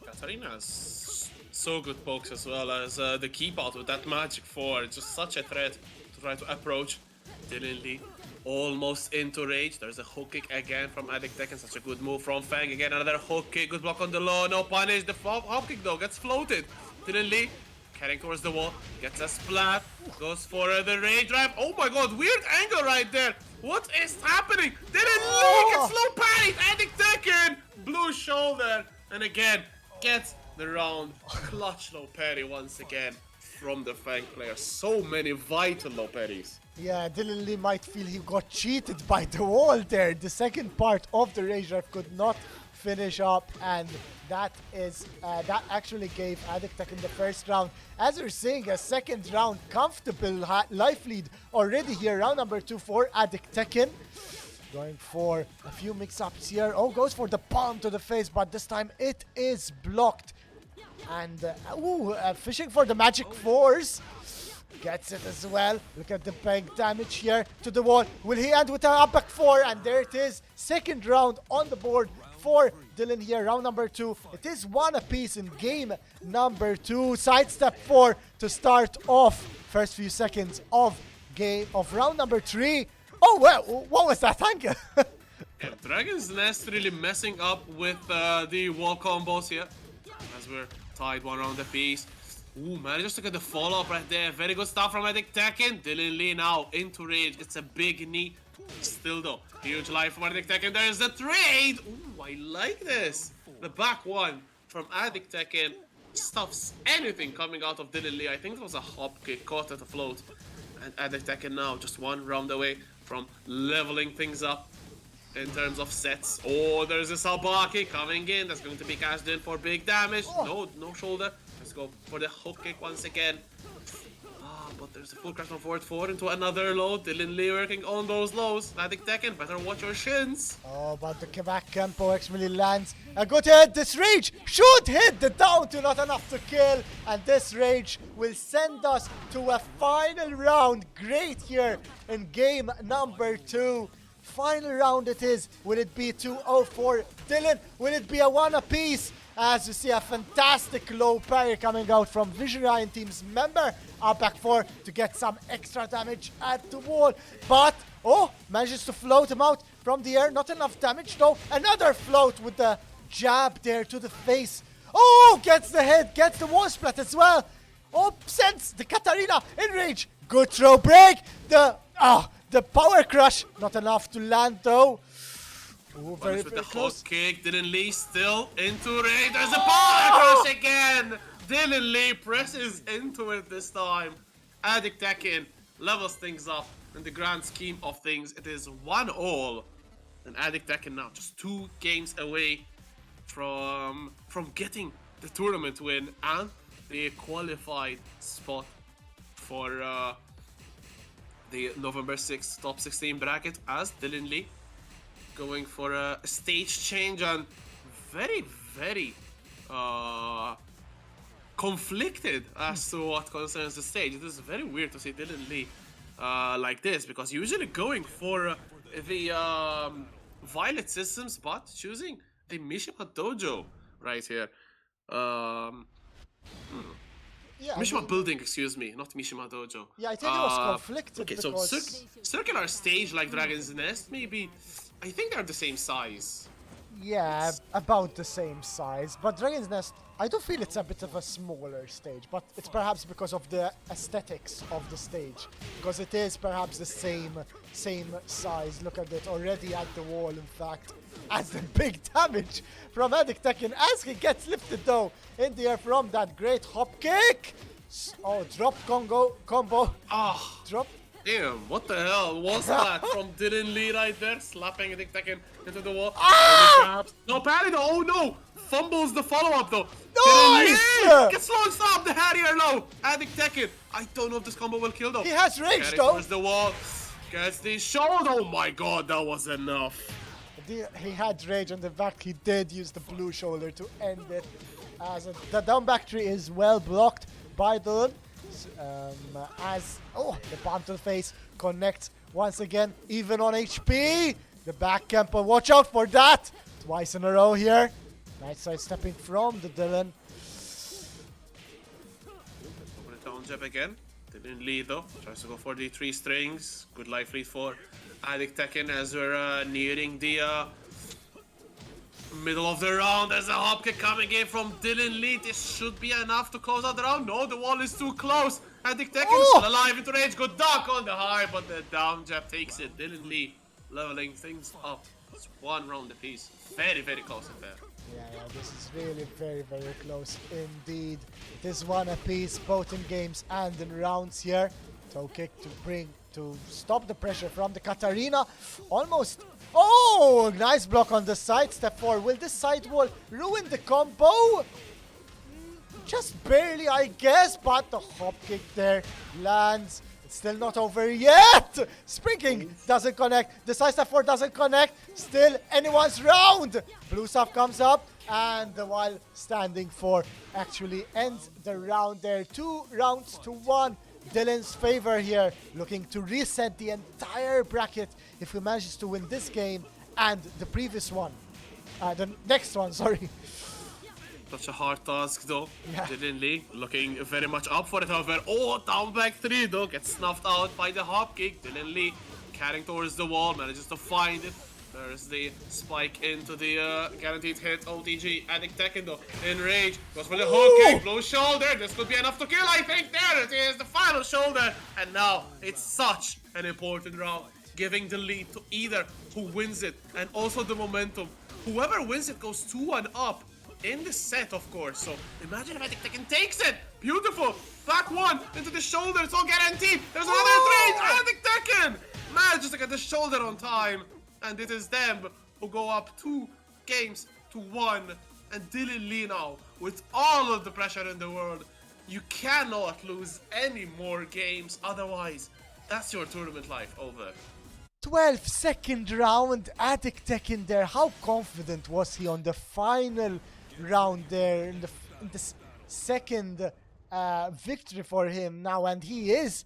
Katarina's so good pokes as well as the keep out with that magic 4. It's just such a threat to try to approach. Dylan Lee almost into rage. There's a hook kick again from Addicttekken. Such a good move from Fang. Again, another hook kick. Good block on the low. No punish. The hop kick though gets floated. Dylan Lee carrying towards the wall. Gets a splat. Goes for the rage drive. Oh my god, weird angle right there. What is happening? Dylan Lee gets slow parried. Addicttekken. Blue shoulder. And again, gets the round. Clutch low parry once again from the Fang player. So many vital low parries. Yeah, Dylan Lee might feel he got cheated by the wall there. The second part of the rage drive could not finish up, and that actually gave Addicttekken the first round. As we're seeing, a second round comfortable life lead already here. Round number 2 for Addicttekken. Going for a few mix-ups here. Oh, goes for the palm to the face, but this time it is blocked. And fishing for the magic 4s. Gets it as well. Look at the big damage here to the wall. Will he end with an up back 4? And there it is. Second round on the board for Dylan here. Round number 2. It is 1 apiece in game number 2. Sidestep 4 to start off. First few seconds of round number 3. Oh, well, what was that angle? Yeah, Dragon's Nest really messing up with the wall combos here. As we're tied 1 round apiece. Ooh, man, just look at the follow-up right there. Very good stuff from Addicttekken. Dylan Lee now into rage. It's a big knee. Still though, huge life from Addicttekken. There's the trade. Ooh, I like this. The back 1 from Addicttekken stuffs anything coming out of Dylan Lee. I think it was a hop kick caught at a float. And Addicttekken now just 1 round away from leveling things up in terms of sets. Oh, there's a Sabaki coming in. That's going to be cashed in for big damage. Oh. No shoulder. Let's go for the hook kick once again. But there's a full crash from forward 4 into another low. Dylan Lee working on those lows. Addicttekken, better watch your shins. Oh, but the back Kempo actually lands a good hit. This rage should hit the down to not enough to kill. And this rage will send us to a final round. Great here in game number 2. Final round it is. Will it be 2-0 for Dylan? Will it be a 1 apiece? As you see a fantastic low parry coming out from Visionary Iron Team's member. Up back 4 to get some extra damage at the wall. But, manages to float him out from the air. Not enough damage though. Another float with the jab there to the face. Oh, gets the hit, gets the wall splat as well. Oh, sends the Katarina in rage. Good throw break. The power crush. Not enough to land though. Ooh, very, with very the close. hook kick, Dylan Lee still into rage. There's a power crush again. Dylan Lee presses into it this time. Addicttekken levels things up in the grand scheme of things. It is 1-all, and Addicttekken now just 2 games away from getting the tournament win and the qualified spot for the November 6th top 16 bracket as Dylan Lee going for a stage change and very, very conflicted as to what concerns the stage. It is very weird to see Dylan Lee like this because usually going for the Violet systems but choosing the Mishima Dojo right here. Yeah, Mishima Building, excuse me, not Mishima Dojo. Yeah, I think it was conflicted okay, because... so circular stage like Dragon's Nest, maybe. I think they're the same size. Yeah, about the same size. But Dragon's Nest, I do feel it's a bit of a smaller stage, but it's perhaps because of the aesthetics of the stage. Because it is perhaps the same size. Look at it already at the wall, in fact. As the big damage from Addicttekken as he gets lifted though in the air from that great hop kick. Oh, drop combo. Drop. Damn, what the hell was that from Dylan Lee right there? Slapping Addicttekken into the wall. No parry though, oh no! fumbles the follow-up though. Nice! Gets launched up the Harrier low. Addicttekken. I don't know if this combo will kill though. He has range Carries though. towards the wall. Gets the shoulder. Oh my god, that was enough. He had rage, and in fact he did use the blue shoulder to end it. As the down back three is well blocked by Dylan. The bomb to the face connects once again, even on HP. The back camper, watch out for that! Twice in a row here. Nice side stepping from the Dylan. Over the down jab again. Didn't lead though. Tries to go for the 3 strings. Good life lead for Addicttekken as we're nearing the middle of the round. There's a hop kick coming in from Dylan Lee. This should be enough to close out the round. No, the wall is too close. Addicttekken still alive into rage. Good duck on the high, but the down jab takes it. Dylan Lee leveling things up. It's 1 round apiece. Very, very close affair. Yeah, this is really very, very close indeed. It is 1 apiece, both in games and in rounds here. Toe kick to stop the pressure from the Katarina. Almost. Oh, nice block on the side. Step 4. Will this side wall ruin the combo? Just barely, I guess, but the hop kick there lands. It's still not over yet. Spring King doesn't connect. The side step 4 doesn't connect. Still anyone's round. Blue stuff comes up, and the while standing 4 actually ends the round there. 2 rounds to 1. Dylan's favor here, looking to reset the entire bracket if he manages to win this game and the previous one. The next one, sorry. Such a hard task though. Yeah. Dylan Lee looking very much up for it, however. Oh, down back 3 though. Gets snuffed out by the hop kick. Dylan Lee carrying towards the wall, manages to find it. There's the spike into the guaranteed hit. OTG. Addicttekken though, in rage. Goes for the hook kick. Blue shoulder. This could be enough to kill, I think. There it is. The final shoulder. And now it's such an important round. Giving the lead to either who wins it and also the momentum. Whoever wins it goes 2-1 up. In the set, of course. So imagine if Addicttekken takes it. Beautiful. Back 1 into the shoulder. It's all guaranteed. There's another trade. Addicttekken manages to get the shoulder on time. And it is them who go up 2 games to 1. And Dylan Lee now, with all of the pressure in the world, you cannot lose any more games. Otherwise, that's your tournament life over. 12-second round. Addicttekken there. How confident was he on the final round there in the second victory for him now? And he is,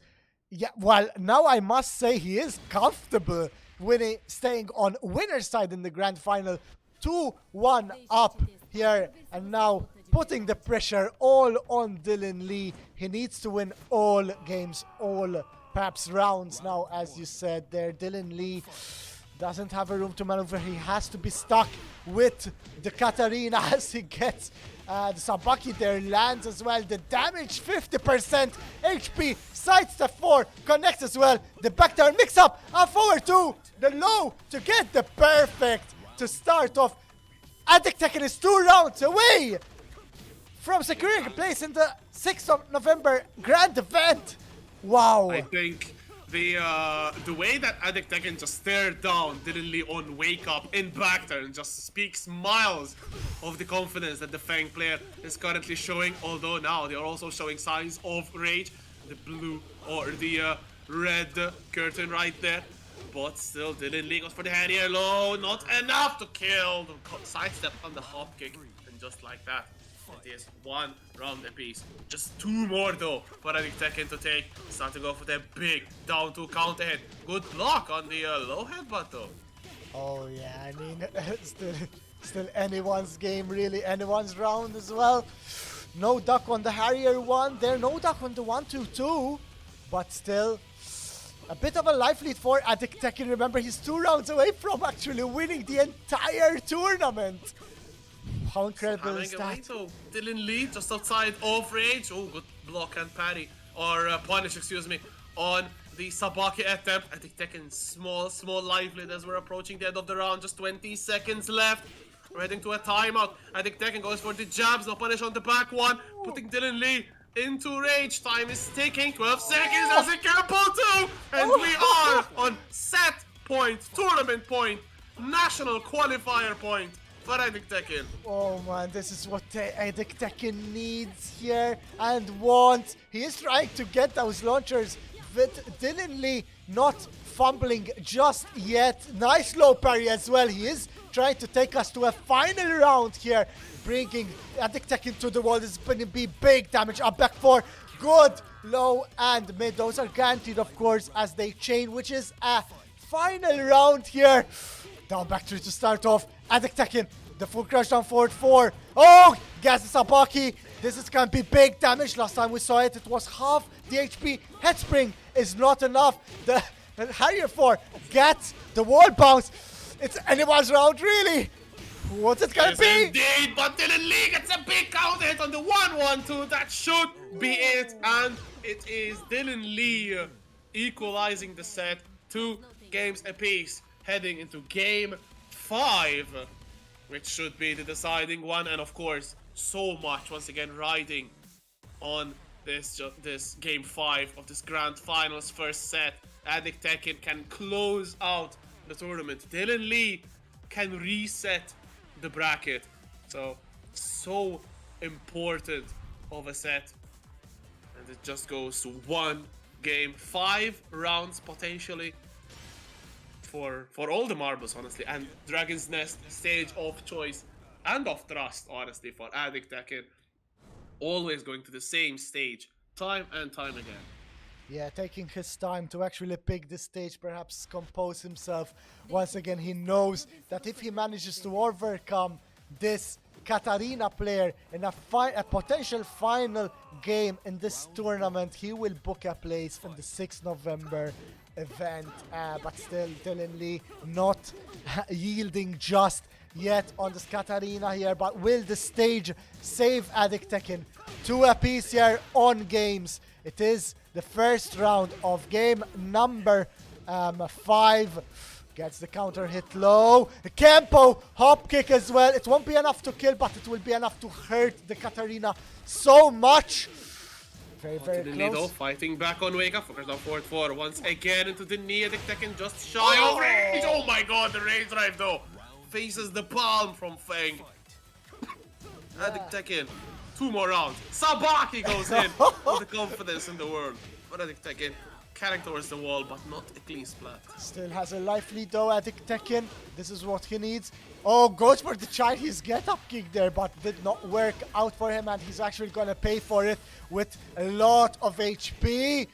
now I must say he is comfortable winning, staying on winner's side in the grand final. 2-1 up here, and now putting the pressure all on Dylan Lee. He needs to win all games, all perhaps rounds now, as you said there. Dylan Lee doesn't have a room to maneuver. He has to be stuck with the Katarina as he gets the Sabaki there, lands as well. The damage 50% HP. Sidestep 4 connects as well. The back turn mix up and forward 2. The low to get the perfect to start off. Addicttekken is 2 rounds away from securing a place in the 6th of November grand event. Wow. I think the way that Addicttekken just stared down Dylan Lee on wake up in back turn just speaks miles of the confidence that the Fang player is currently showing, although now they are also showing signs of rage. The blue or the red curtain right there. But still, Dylan Lee goes for the Harrier low. Not enough to kill. The sidestep on the hop kick. And just like that, it is 1 round apiece. Just 2 more though for Addicttekken to take. It's time to go for the big down 2 counter hit. Good block on the low headbutt though. Oh yeah, I mean, still anyone's game, really. Anyone's round as well. No duck on the Harrier 1 there. No duck on the 1-2-2. But still, a bit of a life lead for Addicttekken. Remember, he's 2 rounds away from actually winning the entire tournament. How incredible is that? So Dylan Lee just outside of rage. Oh, good block and parry. Or punish, excuse me, on the Sabaki attempt. Addicttekken small life lead as we're approaching the end of the round. Just 20 seconds left. We're heading to a timeout. Addicttekken goes for the jabs. No punish on the back 1. Putting Dylan Lee into rage. Time is ticking. 12 seconds as it can pull 2. And we are on set point, tournament point, national qualifier point. for Addicttekken. Oh man, this is what Addicttekken needs here and wants. He is trying to get those launchers with Dylan Lee not fumbling just yet. Nice low parry as well. He is trying to take us to a final round here, bringing Addicttekken to the wall. This is going to be big damage. Up back four. Good low and mid. Those are guaranteed, of course, as they chain, which is a final round here. Down back three to start off. Addicttekken, the full crash down forward four. Oh, gets the Sabaki. This is going to be big damage. Last time we saw it, it was half the HP. Headspring is not enough. The Harrier 4 gets the wall bounce. It's anyone's round, really. What's it going to be? Indeed, but Dylan Lee gets a big counter hit on the 1-1-2. That should be it. And it is Dylan Lee equalizing the set. 2 games apiece, heading into game 5, which should be the deciding one. And of course, so much once again riding on this game 5 of this grand finals first set. Addicttekken can close out the tournament. Dylan Lee can reset the bracket. So important of a set. And it just goes to 1 game, 5 rounds potentially for all the marbles, honestly. And Dragon's Nest, stage of choice and of trust, honestly, for Addicttekken. Always going to the same stage, time and time again. Yeah, taking his time to actually pick the stage, perhaps compose himself. Once again, he knows that if he manages to overcome this Katarina player in a potential final game in this tournament, he will book a place in the 6th November event. But still, Dylan Lee not yielding just yet on this Katarina here. But will the stage save Addicttekken to a piece here on games? It is the first round of game number 5. Gets the counter hit low. The Kempo hop kick as well. It won't be enough to kill, but it will be enough to hurt the Katarina so much. Very, very close. Though, fighting back on Wake Up. Focus on forward 4 once again into the knee. Addicttekken just shy of range. Oh my god, the rage drive though. Faces the palm from Feng. Addicttekken. 2 more rounds. Sabaki goes in with the confidence in the world. But Addicttekken carrying towards the wall, but not a clean splat. Still has a life lead though, Addicttekken. This is what he needs. Oh, goes for the Chinese get-up kick there, but did not work out for him, and he's actually gonna pay for it with a lot of HP.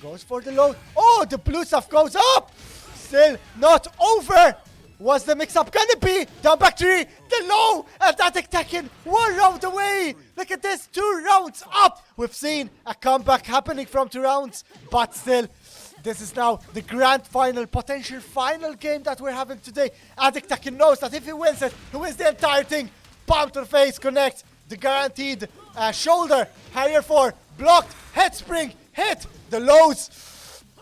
Goes for the low. Oh, the blue stuff goes up. Still not over. Was the mix-up gonna be? Down back 3, the low, and Addicttekken 1 round away. Look at this, 2 rounds up. We've seen a comeback happening from 2 rounds, but still, this is now the grand final, potential final game that we're having today. Addicttekken knows that if he wins it, he wins the entire thing. Palm to the face, connect, the guaranteed shoulder, Harrier 4, blocked, head spring, hit, the lows.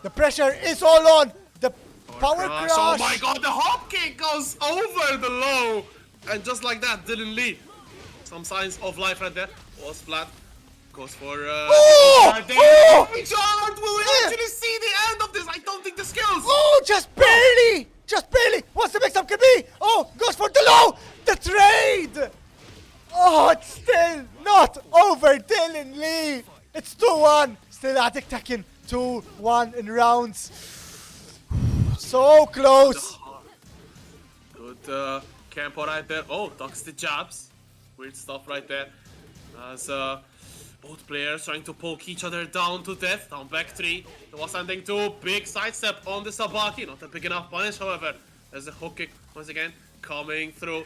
The pressure is all on. The power crash. Oh my god, the hop kick goes over the low. And just like that, Dylan Lee. Some signs of life right there. Was flat. Goes for John, will we actually see the end of this? I don't think the skills. Oh, just barely. Just barely. What's the mix-up can be? Oh, goes for the low. The trade. Oh, it's still not over, Dylan Lee. It's 2-1. Still Addicttekken 2-1 in rounds. So close. Good campo right there. Oh, ducks the jabs. Weird stuff right there. As both players trying to poke each other down to death. Down back 3. There was something too. Big sidestep on the Sabaki. Not a big enough punish, however. There's a hook kick once again coming through.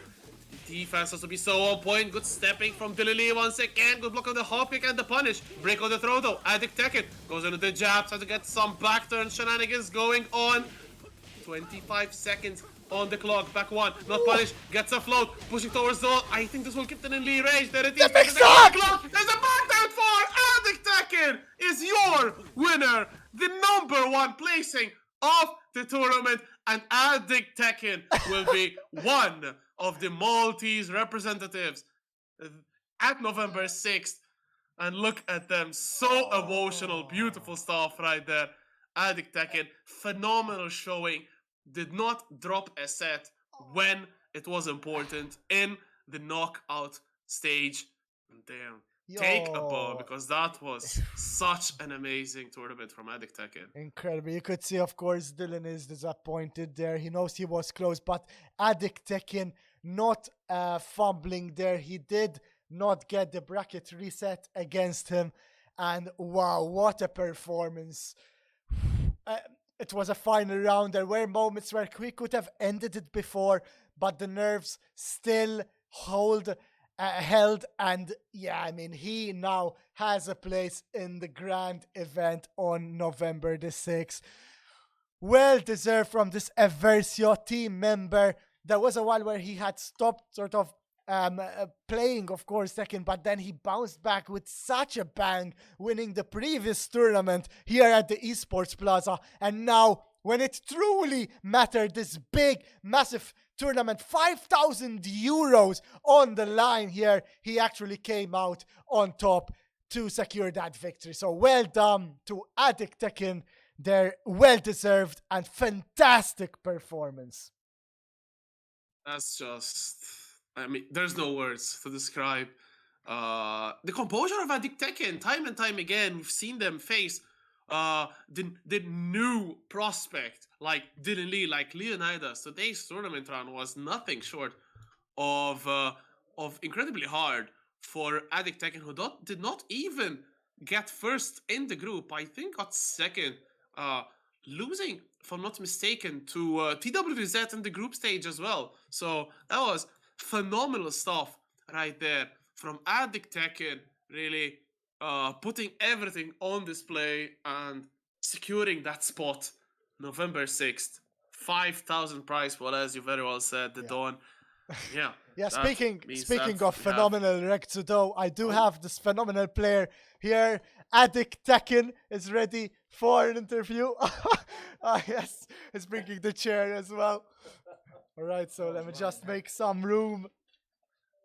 Defense has to be so on point. Good stepping from Dylan Lee once again. Good block on the hop kick and the punish. Break on the throw though. Addicttekken goes into the jab. Tries to get some back turn shenanigans going on. 25 seconds on the clock. Back 1. Not punish. Gets a float. Pushing towards the wall. I think this will keep Dylan Lee range. There it is. There's a back down for Addicttekken is your winner. The #1 placing of the tournament. And Addicttekken will be one of the Maltese representatives at November 6th. And look at them. So emotional. Beautiful stuff right there. Addicttekken, phenomenal showing. Did not drop a set when it was important in the knockout stage. And damn, take a bow, Yo, because that was such an amazing tournament from Addicttekken. incredible. You could see, of course, Dylan is disappointed there. He knows he was close, but Addicttekken not fumbling there. He did not get the bracket reset against him. And wow, what a performance. Uh, it was a final round. There were moments where we could have ended it before, but the nerves still held. And yeah, I mean, he now has a place in the grand event on November the 6th. Well deserved from this Aversio team member. There was a while where he had stopped sort of playing, of course, Tekken, but then he bounced back with such a bang, winning the previous tournament here at the Esports Plaza. And now, when it truly mattered, this big, massive tournament, 5,000 euros on the line here, he actually came out on top to secure that victory. So well done to Addicttekken. Their well-deserved and fantastic performance. That's just, I mean, there's no words to describe the composure of Addicttekken. Time and time again, we've seen them face the new prospect like Dylan Lee, like Lyonidas. Today's tournament run was nothing short of incredibly hard for Addicttekken, who did not even get first in the group. I think got second, losing, if I'm not mistaken, to TWDZ in the group stage as well. So that was phenomenal stuff right there from Addicttekken, really putting everything on display and securing that spot November 6th. 5,000 prize pool, as you very well said, the Dawn. Yeah. Yeah, speaking of phenomenal Rexudo, I do have this phenomenal player here. Addicttekken is ready for an interview. Yes, he's bringing the chair as well. All right, so let me just make some room.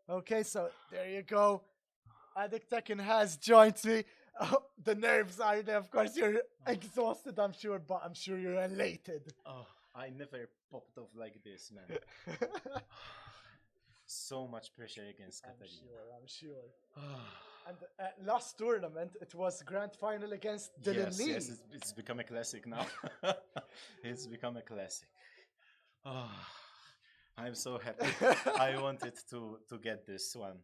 Okay, so there you go. Addicttekken has joined me. Oh, the nerves are there. Of course, you're exhausted, I'm sure, but I'm sure you're elated. Oh, I never popped off like this, man. So much pressure against Katarina. I'm sure. And last tournament, it was grand final against Dylan Lee. Yes, it's become a classic now. It's become a classic. Oh, I'm so happy. I wanted to get this one,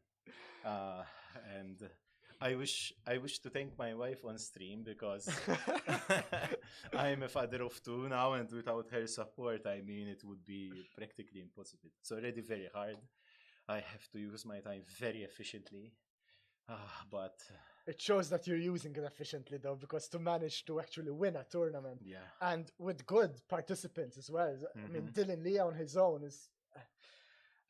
and I wish to thank my wife on stream, because I'm a father of two now, and without her support, I mean, it would be practically impossible. It's already very hard. I have to use my time very efficiently, but it shows that you're using it efficiently, though, because to manage to actually win a tournament, and with good participants as well. I mean, Dylan Lee on his own is,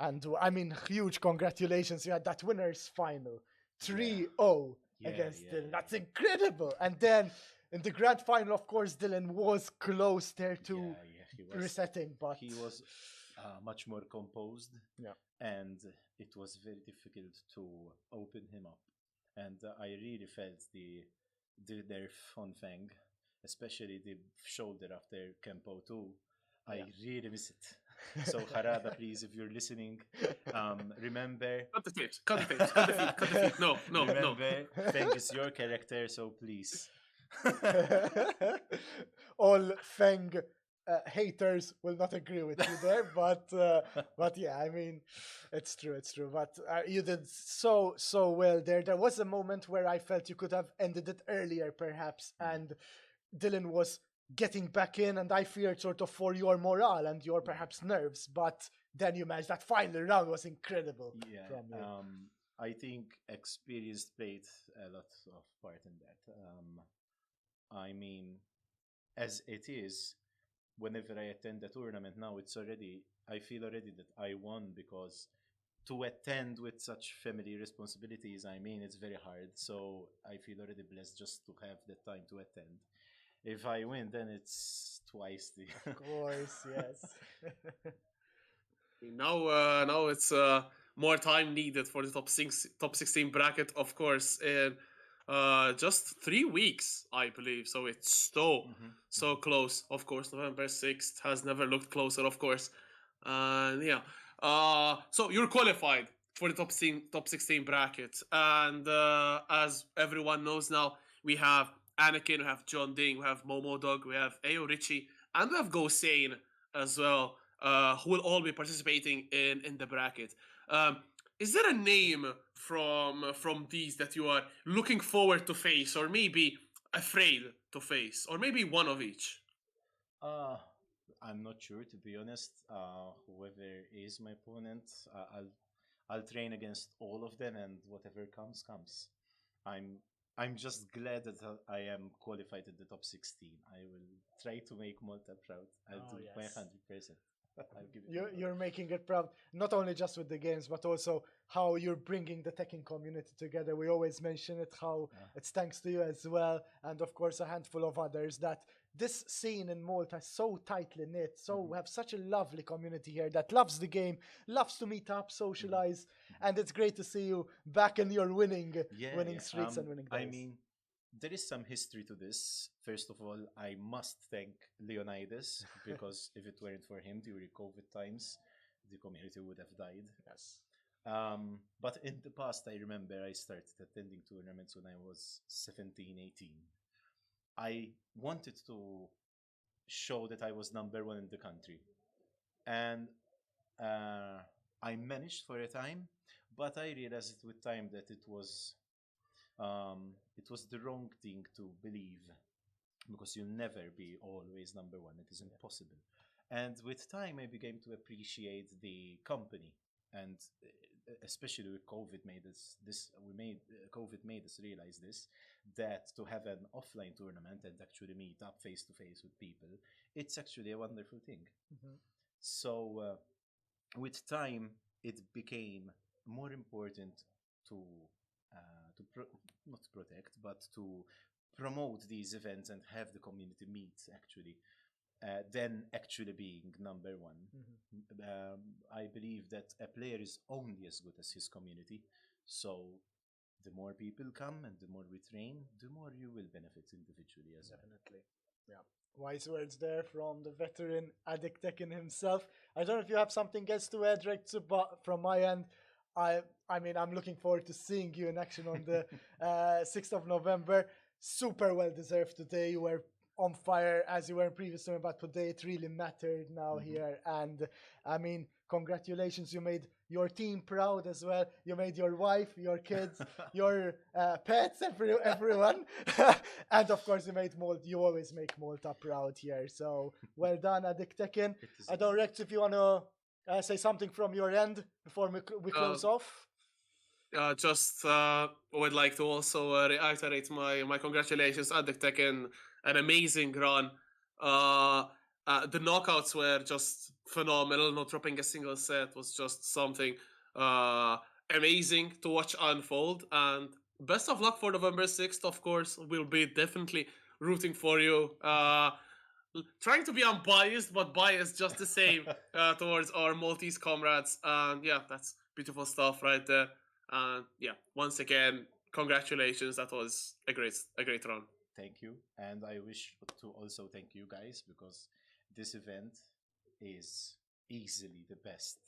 and I mean, huge congratulations! You had that winners final 3-0 against Dylan. That's incredible. And then in the grand final, of course, Dylan was close there to resetting, but he was much more composed. And it was very difficult to open him up. And I really felt their fun thing, especially the shoulder after Kempo 2. I really miss it. So Harada, please, if you're listening, remember. Cut the tapes. Cut the tapes. Cut the feed. Cut the feed. No. Remember, Feng is your character, so please. All Feng haters will not agree with you there, but yeah, I mean, it's true. But you did so well there. There was a moment where I felt you could have ended it earlier, perhaps, and Dylan was getting back in, and I feared sort of for your morale and your perhaps nerves, but then you managed. That final round was incredible. From you. I think experience played a lot of part in that. I mean, as it is, whenever I attend a tournament now, I feel already that I won, because to attend with such family responsibilities, I mean, it's very hard. So I feel already blessed just to have the time to attend. If I win, then it's twice the. Of course, yes. Now it's more time needed for the top 16 bracket, of course, in just 3 weeks, I believe. So it's so close. Of course, November 6th has never looked closer, of course. So you're qualified for the top 16 bracket, and as everyone knows now, we have Anakin, we have John Ding, we have Momo Dog, we have Ayo Richie, and we have Gosane as well, who will all be participating in the bracket. Um, is there a name from these that you are looking forward to face, or maybe afraid to face, or maybe one of each? Uh, I'm not sure, to be honest. Whoever is my opponent, I'll train against all of them, and whatever comes, comes. I'm I'm just glad that I am qualified in the top 16. I will try to make Malta proud. I'll Oh, do my yes. 100%. I'll give it You're, my all. you're making it proud, not only just with the games, but also how you're bringing the Tekken community together. We always mention it, how Yeah. it's thanks to you as well, and of course a handful of others, that this scene in Malta is so tightly knit. So we have such a lovely community here that loves the game, loves to meet up, socialize, and it's great to see you back in your Yeah, winning yeah. streaks and winning I days. mean, there is some history to this. First of all, I must thank Lyonidas because if it weren't for him during COVID times, the community would have died. Yes. But in the past, I remember I started attending tournaments when I was 17, 18. I wanted to show that I was number one in the country. And uh, I managed for a time, but I realized with time that it was the wrong thing to believe because you'll never be always number one. It is impossible. And with time, I began to appreciate the company, and especially with COVID made us this. We made COVID made us realize this, that to have an offline tournament and actually meet up face to face with people, it's actually a wonderful thing. Mhm. So with time, it became more important to not protect, but to promote these events and have the community meet actually, than actually being number one. I believe that a player is only as good as his community. So the more people come and the more we train, the more you will benefit individually as well. Definitely. Yeah. Wise words there from the veteran Addicttekken himself. I don't know if you have something else to add, Rectu, but from my end, I I mean I'm looking forward to seeing you in action on the 6th of November. Super well deserved today. You were on fire as you were in previous time, but today it really mattered now here. And I mean, congratulations, you made your team proud as well. You made your wife, your kids, your pets, everyone. And of course, you always make Malta proud here. So well done, Addicttekken. It is I a don't, honor. Rex, if you want to say something from your end before we Uh, close off. just would like to also reiterate my congratulations at the Tekken, an amazing run. Uh, the knockouts were just phenomenal. Not dropping a single set was just something uh, amazing to watch unfold. And best of luck for November 6th. Of course, we'll be definitely rooting for you. Trying to be unbiased, but biased just the same towards our Maltese comrades. And yeah, that's beautiful stuff right there. And yeah, once again, congratulations. That was a great run. Thank you. And I wish to also thank you guys because this event is easily the best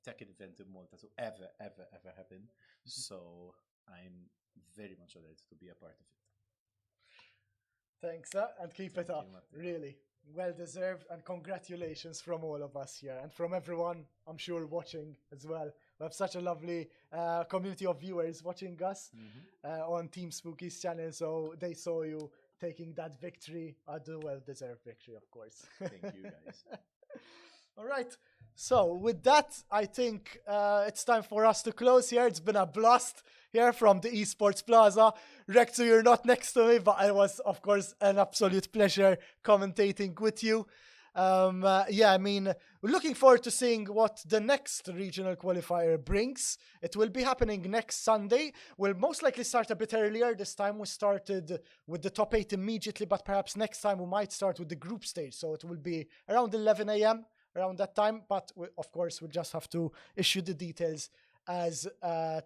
Tekken event in Malta to ever happen. So I'm very much honored to be a part of it. Thanks, and keep it Thank you, up. Matteo. Really well deserved, and congratulations from all of us here and from everyone I'm sure watching as well. We have such a lovely community of viewers watching us on Team Spooky's channel, so they saw you taking that victory, a well deserved victory, of course. Thank you guys. All right. So with that, I think it's time for us to close here. It's been a blast here from the Esports Plaza. Recto, you're not next to me, but it was, of course, an absolute pleasure commentating with you. Yeah, I mean, we're looking forward to seeing what the next regional qualifier brings. It will be happening next Sunday. We'll most likely start a bit earlier. This time we started with the top 8 immediately, but perhaps next time we might start with the group stage. So it will be around 11 a.m. around that time, but of course we'll just have to issue the details as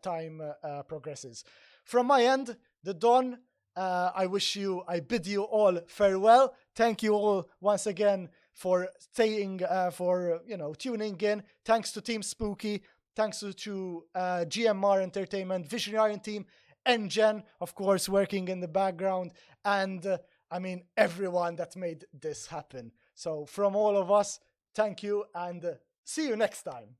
time progresses. From my end, the Don, I bid you all farewell. Thank you all once again for staying, for tuning in. Thanks to Team Spooky. Thanks to GMR Entertainment, Visionary Team, Engen, of course, working in the background, and everyone that made this happen. So from all of us, thank you, and see you next time.